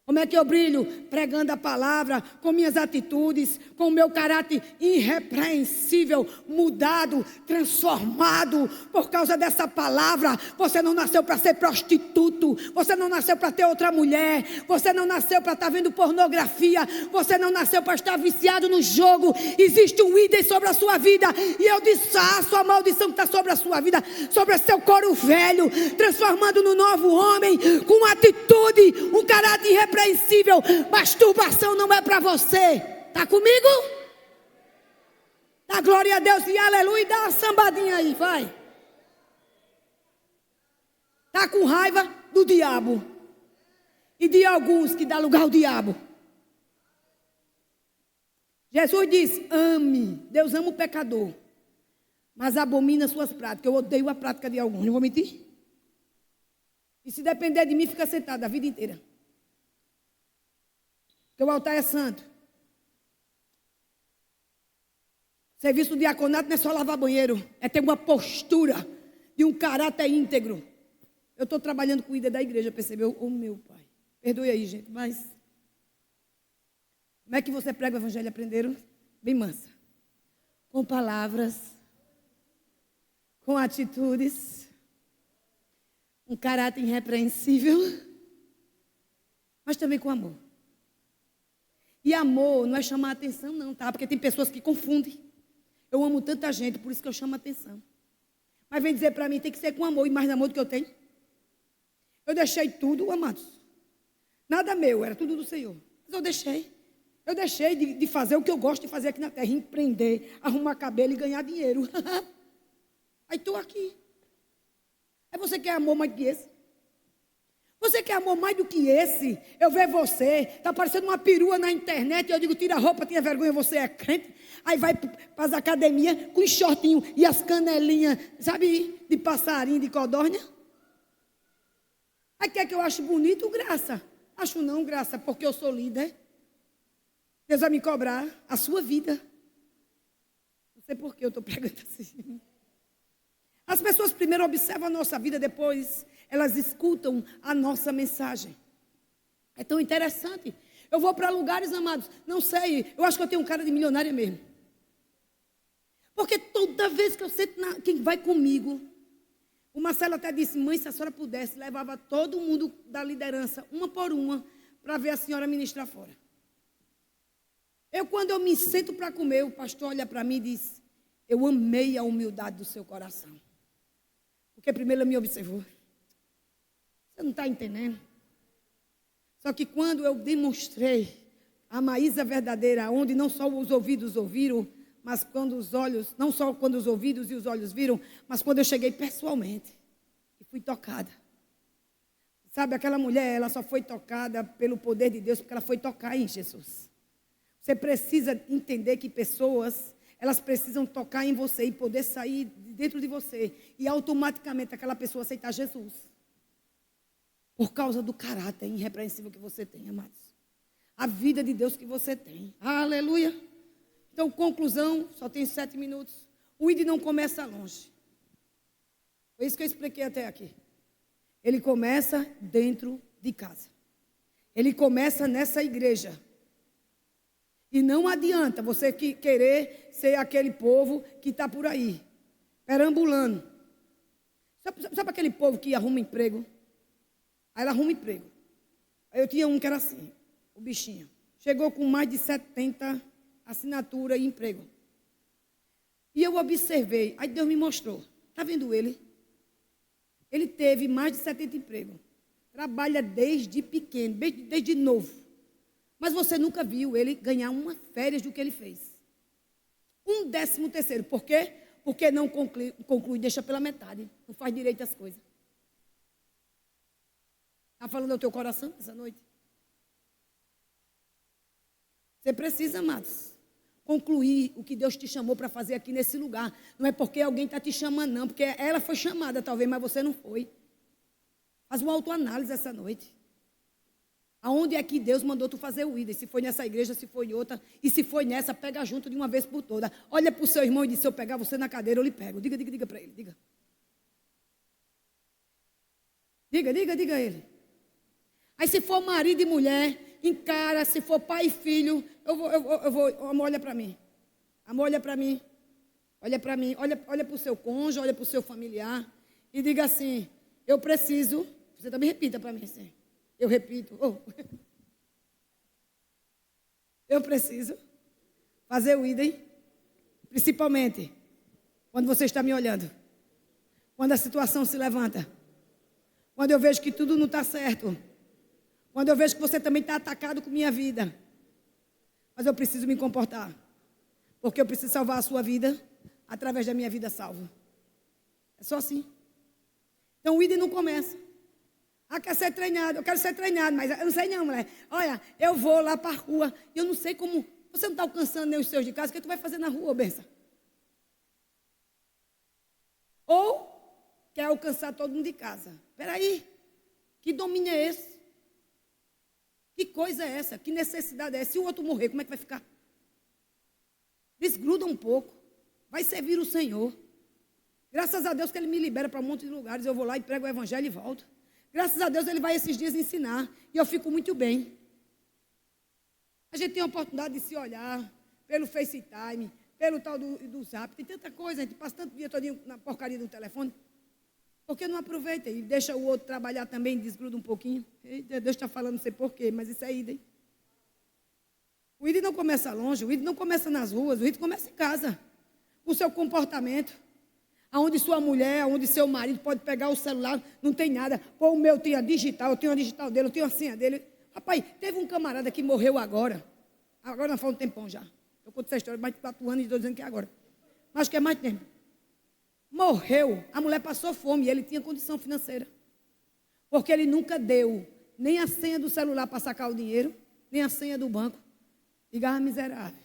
Como é que eu brilho? Pregando a palavra, com minhas atitudes, com o meu caráter irrepreensível, mudado, transformado por causa dessa palavra. Você não nasceu para ser prostituto, você não nasceu para ter outra mulher, você não nasceu para estar vendo pornografia, você não nasceu para estar viciado no jogo. Existe um ídolo sobre a sua vida e eu desfaço a maldição que está sobre a sua vida, sobre seu couro velho, transformando no novo homem, com atitude, um caráter irrepreensível. Masturbação não é para você. Está comigo? Dá glória a Deus e aleluia e dá uma sambadinha aí, vai. Está com raiva do diabo e de alguns que dá lugar ao diabo. Jesus diz, ame. Deus ama o pecador, mas abomina suas práticas. Eu odeio a prática de alguns, não vou mentir. E se depender de mim, fica sentado a vida inteira. Porque o altar é santo. Serviço do diaconato não é só lavar banheiro. É ter uma postura de um caráter íntegro. Eu estou trabalhando com o líder da igreja, percebeu? Oh, meu pai. Perdoe aí, gente, mas como é que você prega o evangelho? Aprenderam? Bem mansa. Com palavras, com atitudes, um caráter irrepreensível, mas também com amor. E amor não é chamar a atenção não, tá? Porque tem pessoas que confundem. Eu amo tanta gente, por isso que eu chamo a atenção. Mas vem dizer para mim, tem que ser com amor, e mais amor do que eu tenho. Eu deixei tudo, amados. Nada meu, era tudo do Senhor. Mas eu deixei. Eu deixei de fazer o que eu gosto de fazer aqui na terra, empreender, arrumar cabelo e ganhar dinheiro. Aí estou aqui. Aí você quer amor mais do que esse? Você quer amor mais do que esse? Eu vejo você, está parecendo uma perua na internet, eu digo, tira a roupa, tenha vergonha, você é crente. Aí vai para as academias com os shortinhos e as canelinhas, sabe, de passarinho, de codorna. Aí quer que eu ache bonito? Graça. Acho não, graça, porque eu sou líder. Deus vai me cobrar a sua vida. Não sei por que eu estou pregando assim. As pessoas primeiro observam a nossa vida, depois elas escutam a nossa mensagem. É tão interessante. Eu vou para lugares, amados, não sei, eu acho que eu tenho um cara de milionária mesmo. Porque toda vez que eu sento, quem vai comigo, o Marcelo até disse, mãe, se a senhora pudesse, levava todo mundo da liderança, uma por uma, para ver a senhora ministrar fora. Quando eu me sento para comer, o pastor olha para mim e diz, eu amei a humildade do seu coração. Porque primeiro ele me observou. Você não está entendendo? Só que quando eu demonstrei a Maísa verdadeira, onde não só os ouvidos ouviram, mas quando os olhos, não só quando os ouvidos e os olhos viram, mas quando eu cheguei pessoalmente e fui tocada. Sabe, aquela mulher, ela só foi tocada pelo poder de Deus, porque ela foi tocar em Jesus. Você precisa entender que pessoas, elas precisam tocar em você e poder sair de dentro de você. E automaticamente aquela pessoa aceitar Jesus. Por causa do caráter irrepreensível que você tem, amados. A vida de Deus que você tem. Aleluia. Então, conclusão, só tem 7 minutos. O ID não começa longe. Foi isso que eu expliquei até aqui. Ele começa dentro de casa. Ele começa nessa igreja. E não adianta você querer ser aquele povo que está por aí, perambulando. Sabe aquele povo que arruma emprego? Aí ela arruma emprego. Aí eu tinha um que era assim, o bichinho. Chegou com mais de 70 assinaturas e emprego. E eu observei, aí Deus me mostrou. Está vendo ele? Ele teve mais de 70 empregos. Trabalha desde pequeno, desde novo. Mas você nunca viu ele ganhar uma férias do que ele fez. 13º. Por quê? Porque não conclui, deixa pela metade. Não faz direito às coisas. Está falando ao teu coração essa noite? Você precisa, amados, concluir o que Deus te chamou para fazer aqui nesse lugar. Não é porque alguém está te chamando, não. Porque ela foi chamada, talvez, mas você não foi. Faz uma autoanálise essa noite. Aonde é que Deus mandou tu fazer o ID? Se foi nessa igreja, se foi em outra. E se foi nessa, pega junto de uma vez por toda. Olha para o seu irmão e diz, se eu pegar você na cadeira, eu lhe pego. Diga para ele, diga. Diga a ele. Aí se for marido e mulher, encara. Se for pai e filho, eu vou, amor, olha para mim. Amor, olha para mim. Olha para mim, olha para o seu cônjuge, olha para o seu familiar. E diga assim, eu preciso. Você também repita para mim assim. Eu repito, eu preciso fazer o idem, principalmente quando você está me olhando, quando a situação se levanta, quando eu vejo que tudo não está certo, quando eu vejo que você também está atacado com minha vida, mas eu preciso me comportar, porque eu preciso salvar a sua vida através da minha vida salva. É só assim. Então o idem não começa. Quer ser treinado, eu quero ser treinado, mas eu não sei não, mulher. Olha, eu vou lá para a rua, e eu não sei como, você não está alcançando nem os seus de casa, o que tu vai fazer na rua, benção? Ou quer alcançar todo mundo de casa. Espera aí, que domínio é esse? Que coisa é essa? Que necessidade é essa? Se o outro morrer, como é que vai ficar? Desgruda um pouco, vai servir o Senhor. Graças a Deus que Ele me libera para um monte de lugares, eu vou lá e prego o evangelho e volto. Graças a Deus ele vai esses dias ensinar. E eu fico muito bem. A gente tem a oportunidade de se olhar pelo FaceTime, pelo tal do Zap. Tem tanta coisa, a gente passa tanto dia todinho na porcaria do telefone. Por que não aproveita e deixa o outro trabalhar também, desgruda um pouquinho? Eita, Deus está falando, não sei porquê, mas isso é idem. O ID não começa longe, o ID não começa nas ruas, o ID começa em casa. O seu comportamento. Onde sua mulher, onde seu marido pode pegar o celular, não tem nada. Pô, o meu tinha digital, eu tenho a digital dele, eu tenho a senha dele. Rapaz, teve um camarada que morreu agora. Agora não faz um tempão já. Eu conto essa história, mais de 4 anos e estou dizendo que é agora. Mas que é mais tempo. Morreu, a mulher passou fome e ele tinha condição financeira. Porque ele nunca deu nem a senha do celular para sacar o dinheiro, nem a senha do banco. Diga, miserável.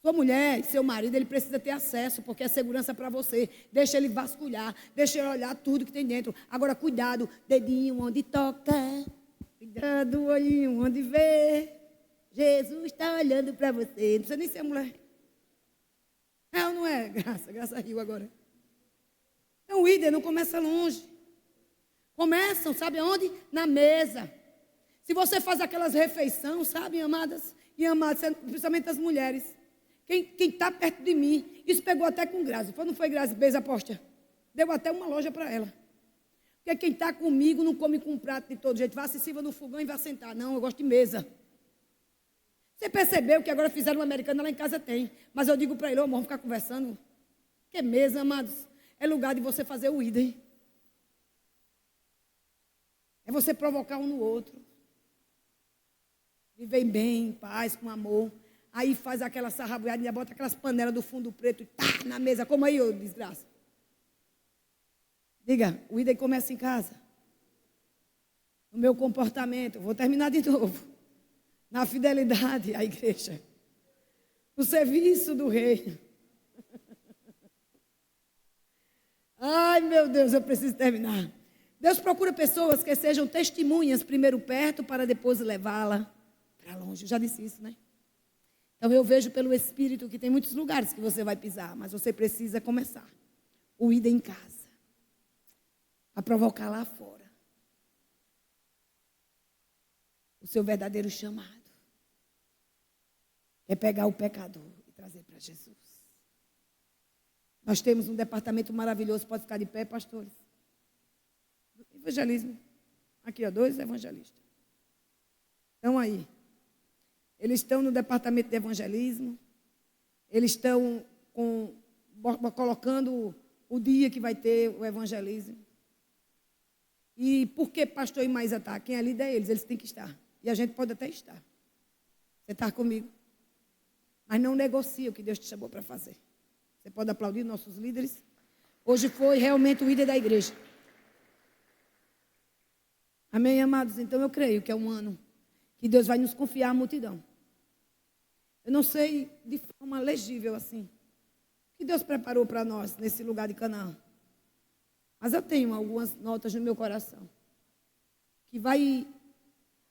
Sua mulher e seu marido, ele precisa ter acesso, porque é segurança para você. Deixa ele vasculhar, deixa ele olhar tudo que tem dentro. Agora, cuidado, dedinho onde toca, cuidado, olhinho onde vê. Jesus está olhando para você. Não precisa nem ser mulher. É ou não é? Graça riu agora. Então, o líder não começa longe. Começam, sabe aonde? Na mesa. Se você faz aquelas refeições, sabe, amadas e amados, principalmente as mulheres. Quem está perto de mim, isso pegou até com Grazi. Não foi Grazi, beijo aposta. Deu até uma loja para ela. Porque quem está comigo não come com um prato de todo jeito. Vá, se sirva no fogão e vá sentar. Não, eu gosto de mesa. Você percebeu que agora fizeram uma americana, lá em casa tem. Mas eu digo para ele, amor, vamos ficar conversando. Que mesa, amados, é lugar de você fazer o idem. É você provocar um no outro. Viver bem, em paz, com amor. Aí faz aquela sarrabuiada, bota aquelas panelas do fundo preto e tá na mesa. Como aí, ô desgraça? Diga, o idem começa em casa. No meu comportamento, vou terminar de novo. Na fidelidade à igreja. No serviço do reino. Ai, meu Deus, eu preciso terminar. Deus procura pessoas que sejam testemunhas, primeiro perto, para depois levá-la para longe. Eu já disse isso, né? Então eu vejo pelo Espírito que tem muitos lugares que você vai pisar, mas você precisa começar. O idem em casa. A provocar lá fora. O seu verdadeiro chamado. É pegar o pecador e trazer para Jesus. Nós temos um departamento maravilhoso, pode ficar de pé, pastores. Evangelismo. Aqui, ó, 2 evangelistas. Estão aí. Eles estão no departamento de evangelismo. Eles estão colocando o dia que vai ter o evangelismo. E por que pastor e mais está? Quem é líder é eles têm que estar. E a gente pode até estar. Você está comigo? Mas não negocia o que Deus te chamou para fazer. Você pode aplaudir nossos líderes? Hoje foi realmente o líder da igreja. Amém, amados? Então eu creio que é um ano que Deus vai nos confiar a multidão. Eu não sei de forma legível assim o que Deus preparou para nós nesse lugar de Canaã. Mas eu tenho algumas notas no meu coração. Que vai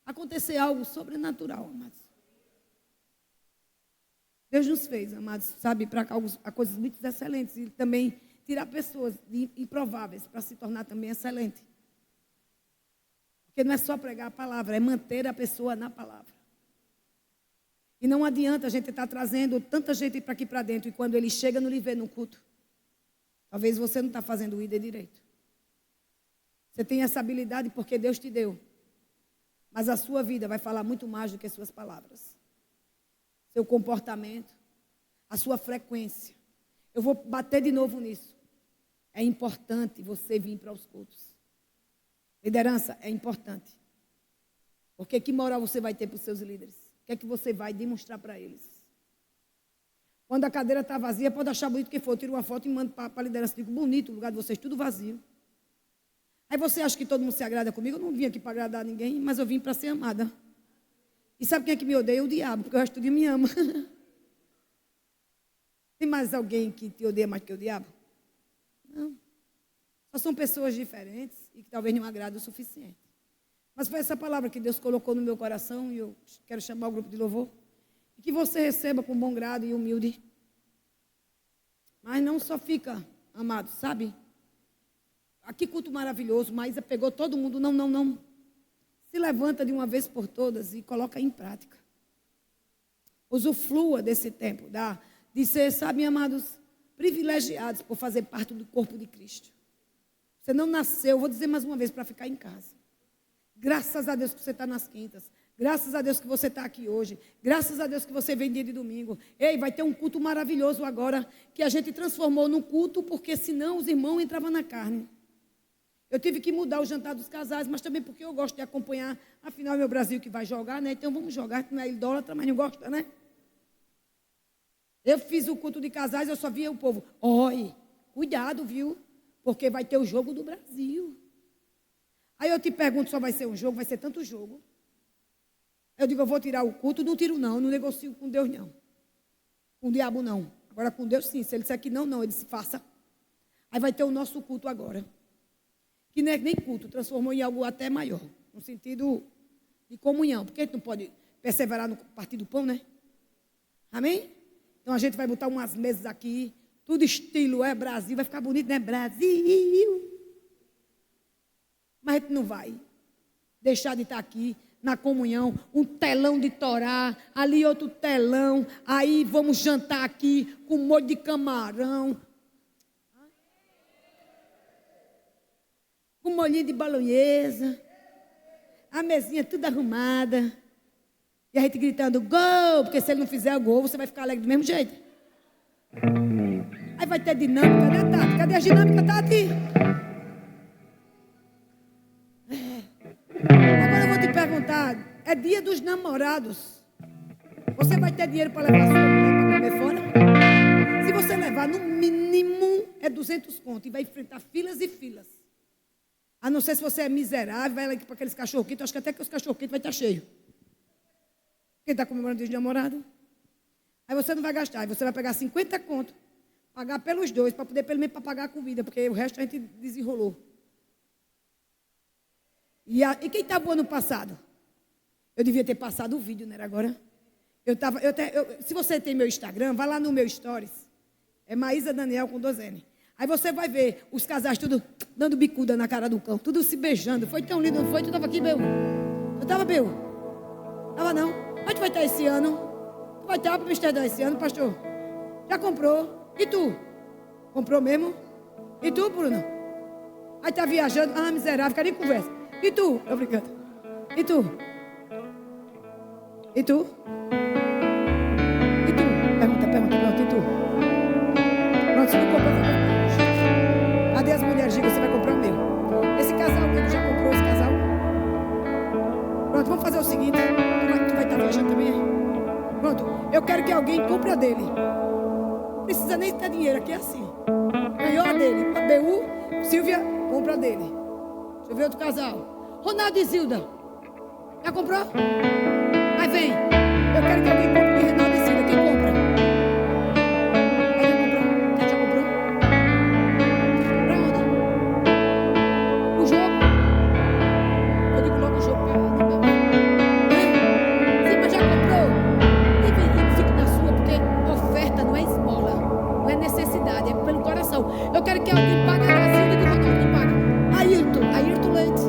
acontecer algo sobrenatural, amados. Deus nos fez, amados, sabe, para coisas muito excelentes. E também tirar pessoas improváveis para se tornar também excelente. Porque não é só pregar a palavra, é manter a pessoa na palavra. E não adianta a gente estar trazendo tanta gente para aqui para dentro. E quando ele chega, não lhe vê no culto. Talvez você não está fazendo o ID direito. Você tem essa habilidade porque Deus te deu. Mas a sua vida vai falar muito mais do que suas palavras. Seu comportamento, a sua frequência. Eu vou bater de novo nisso. É importante você vir para os cultos. Liderança é importante. Porque que moral você vai ter para os seus líderes? O que é que você vai demonstrar para eles? Quando a cadeira está vazia, pode achar bonito que for. Tira uma foto e manda para a liderança. Digo, bonito o lugar de vocês, tudo vazio. Aí você acha que todo mundo se agrada comigo? Eu não vim aqui para agradar ninguém, mas eu vim para ser amada. E sabe quem é que me odeia? O diabo, porque o resto do dia me ama. Tem mais alguém que te odeia mais que o diabo? Não. Só são pessoas diferentes e que talvez não agradem o suficiente. Mas foi essa palavra que Deus colocou no meu coração e eu quero chamar o grupo de louvor. E que você receba com bom grado e humilde. Mas não só fica, amado, sabe? Que culto maravilhoso. Maísa pegou todo mundo. Não. Se levanta de uma vez por todas e coloca em prática. Usufrua desse tempo, de ser, sabe, amados, privilegiados por fazer parte do corpo de Cristo. Você não nasceu, vou dizer mais uma vez, para ficar em casa. Graças a Deus que você está nas quintas. Graças a Deus que você está aqui hoje. Graças a Deus que você vem dia de domingo. Ei, vai ter um culto maravilhoso agora, que a gente transformou no culto, porque senão os irmãos entravam na carne. Eu tive que mudar o jantar dos casais, mas também porque eu gosto de acompanhar. Afinal, é meu Brasil que vai jogar, né? Então vamos jogar, que não é idólatra, mas não gosta, né? Eu fiz o culto de casais, eu só via o povo. Oi, cuidado, viu? Porque vai ter o jogo do Brasil. Aí eu te pergunto, só vai ser um jogo? Vai ser tanto jogo. Eu digo, eu vou tirar o culto, não tiro não negocio com Deus não. Com o diabo não. Agora com Deus sim, se ele disser que não, ele se faça. Aí vai ter o nosso culto agora. Que não é nem culto, transformou em algo até maior. No sentido de comunhão. Porque a gente não pode perseverar no partir do pão, né? Amém? Então a gente vai botar umas mesas aqui, tudo estilo Brasil, vai ficar bonito, né? Brasil. Mas a gente não vai deixar de estar aqui na comunhão, um telão de Torá, ali outro telão, aí vamos jantar aqui com molho de camarão, com molhinho de bolonhesa, a mesinha tudo arrumada, e a gente gritando, gol, porque se ele não fizer o gol, você vai ficar alegre do mesmo jeito. Aí vai ter dinâmica, né, Tati? Cadê a dinâmica, Tati? Agora eu vou te perguntar, é dia dos namorados. Você vai ter dinheiro para levar sua mulher para comer fora? Se você levar, no mínimo, é 200 conto. E vai enfrentar filas e filas. A não ser se você é miserável, vai lá para aqueles cachorro-quentes. Acho que até que os cachorro-quentes vai estar cheio. Quem está comemorando dia de namorado? Aí você não vai gastar. Aí você vai pegar 50 conto, pagar pelos dois, para poder pelo menos para pagar a comida, porque o resto a gente desenrolou. E quem estava o ano passado? Eu devia ter passado o vídeo, não era agora? Se você tem meu Instagram, vai lá no meu Stories. É Maísa Daniel com 2N. Aí você vai ver os casais tudo dando bicuda na cara do cão, tudo se beijando. Foi tão lindo, não foi? Tu estava aqui, Beu? Eu estava, Beu? Estava não. Onde vai estar esse ano? Tu vai estar para o Amsterdã esse ano, pastor? Já comprou? E tu? Comprou mesmo? E tu, Bruno? Aí está viajando. Ah, miserável, quero nem conversa. E tu? Obrigada. E tu? E tu? E tu? Pergunta. E tu? Pronto, se não comprou, vai comprar. Cadê as mulheres? Diga, você vai comprar o meu. Esse casal mesmo já comprou esse casal? Pronto, vamos fazer o seguinte. Tu vai estar viajando também? Pronto, eu quero que alguém compre a dele. Não precisa nem ter dinheiro, aqui é assim. Ganhou a dele. A BU, Silvia, compra a dele. Deixa eu ver outro casal. Ronaldo e Zilda. Já comprou? Aí vem. Eu quero que alguém compre de Ronaldo e Zilda. Quem compra? Alguém comprou? Quem já comprou? Pra onde? O jogo? Eu digo logo o jogo. Sim, mas já comprou? E fique na sua, porque oferta não é esmola. Não é necessidade, é pelo coração. Eu quero que alguém pague a Zilda de Ronaldo. Quem paga? Ayrton Leite.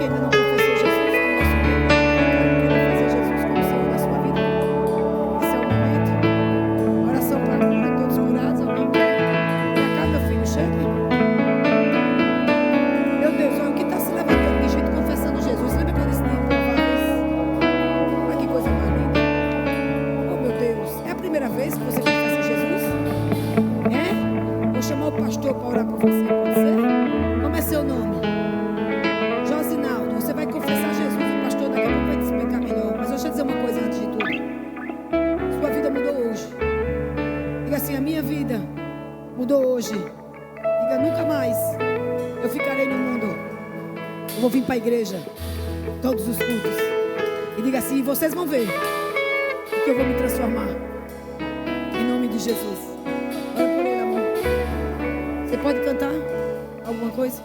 ainda não confessou Jesus no nosso meio, querer fazer Jesus como Senhor da sua vida. Esse é o momento. Oração para cura, todos curados. Alguém quer? Vem cá, meu filho, chegue. Meu Deus, olha o que está se levantando de gente confessando Jesus. Lembra quando esse tempo olha que coisa mais linda. Oh, meu Deus. É a primeira vez que você confessa Jesus? É? Vou chamar o pastor para orar por você, pode ser? Como é seu nome? Josinaldo. Você vai confessar Jesus, o pastor daqui a pouco vai te explicar melhor. Mas deixa eu dizer uma coisa antes de tudo. Sua vida mudou hoje. Diga assim, a minha vida mudou hoje. Diga, nunca mais eu ficarei no mundo. Eu vou vir para a igreja todos os cultos. E diga assim, vocês vão ver que eu vou me transformar. Em nome de Jesus. Ora por ele, amor. Você pode cantar alguma coisa?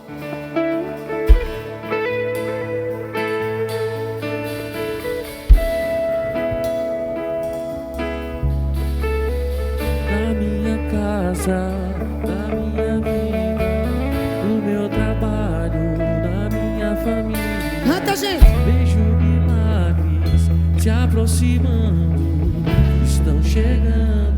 Na minha casa, na minha vida, no meu trabalho, na minha família. Canta, gente! Vejo milagres se aproximando, estão chegando.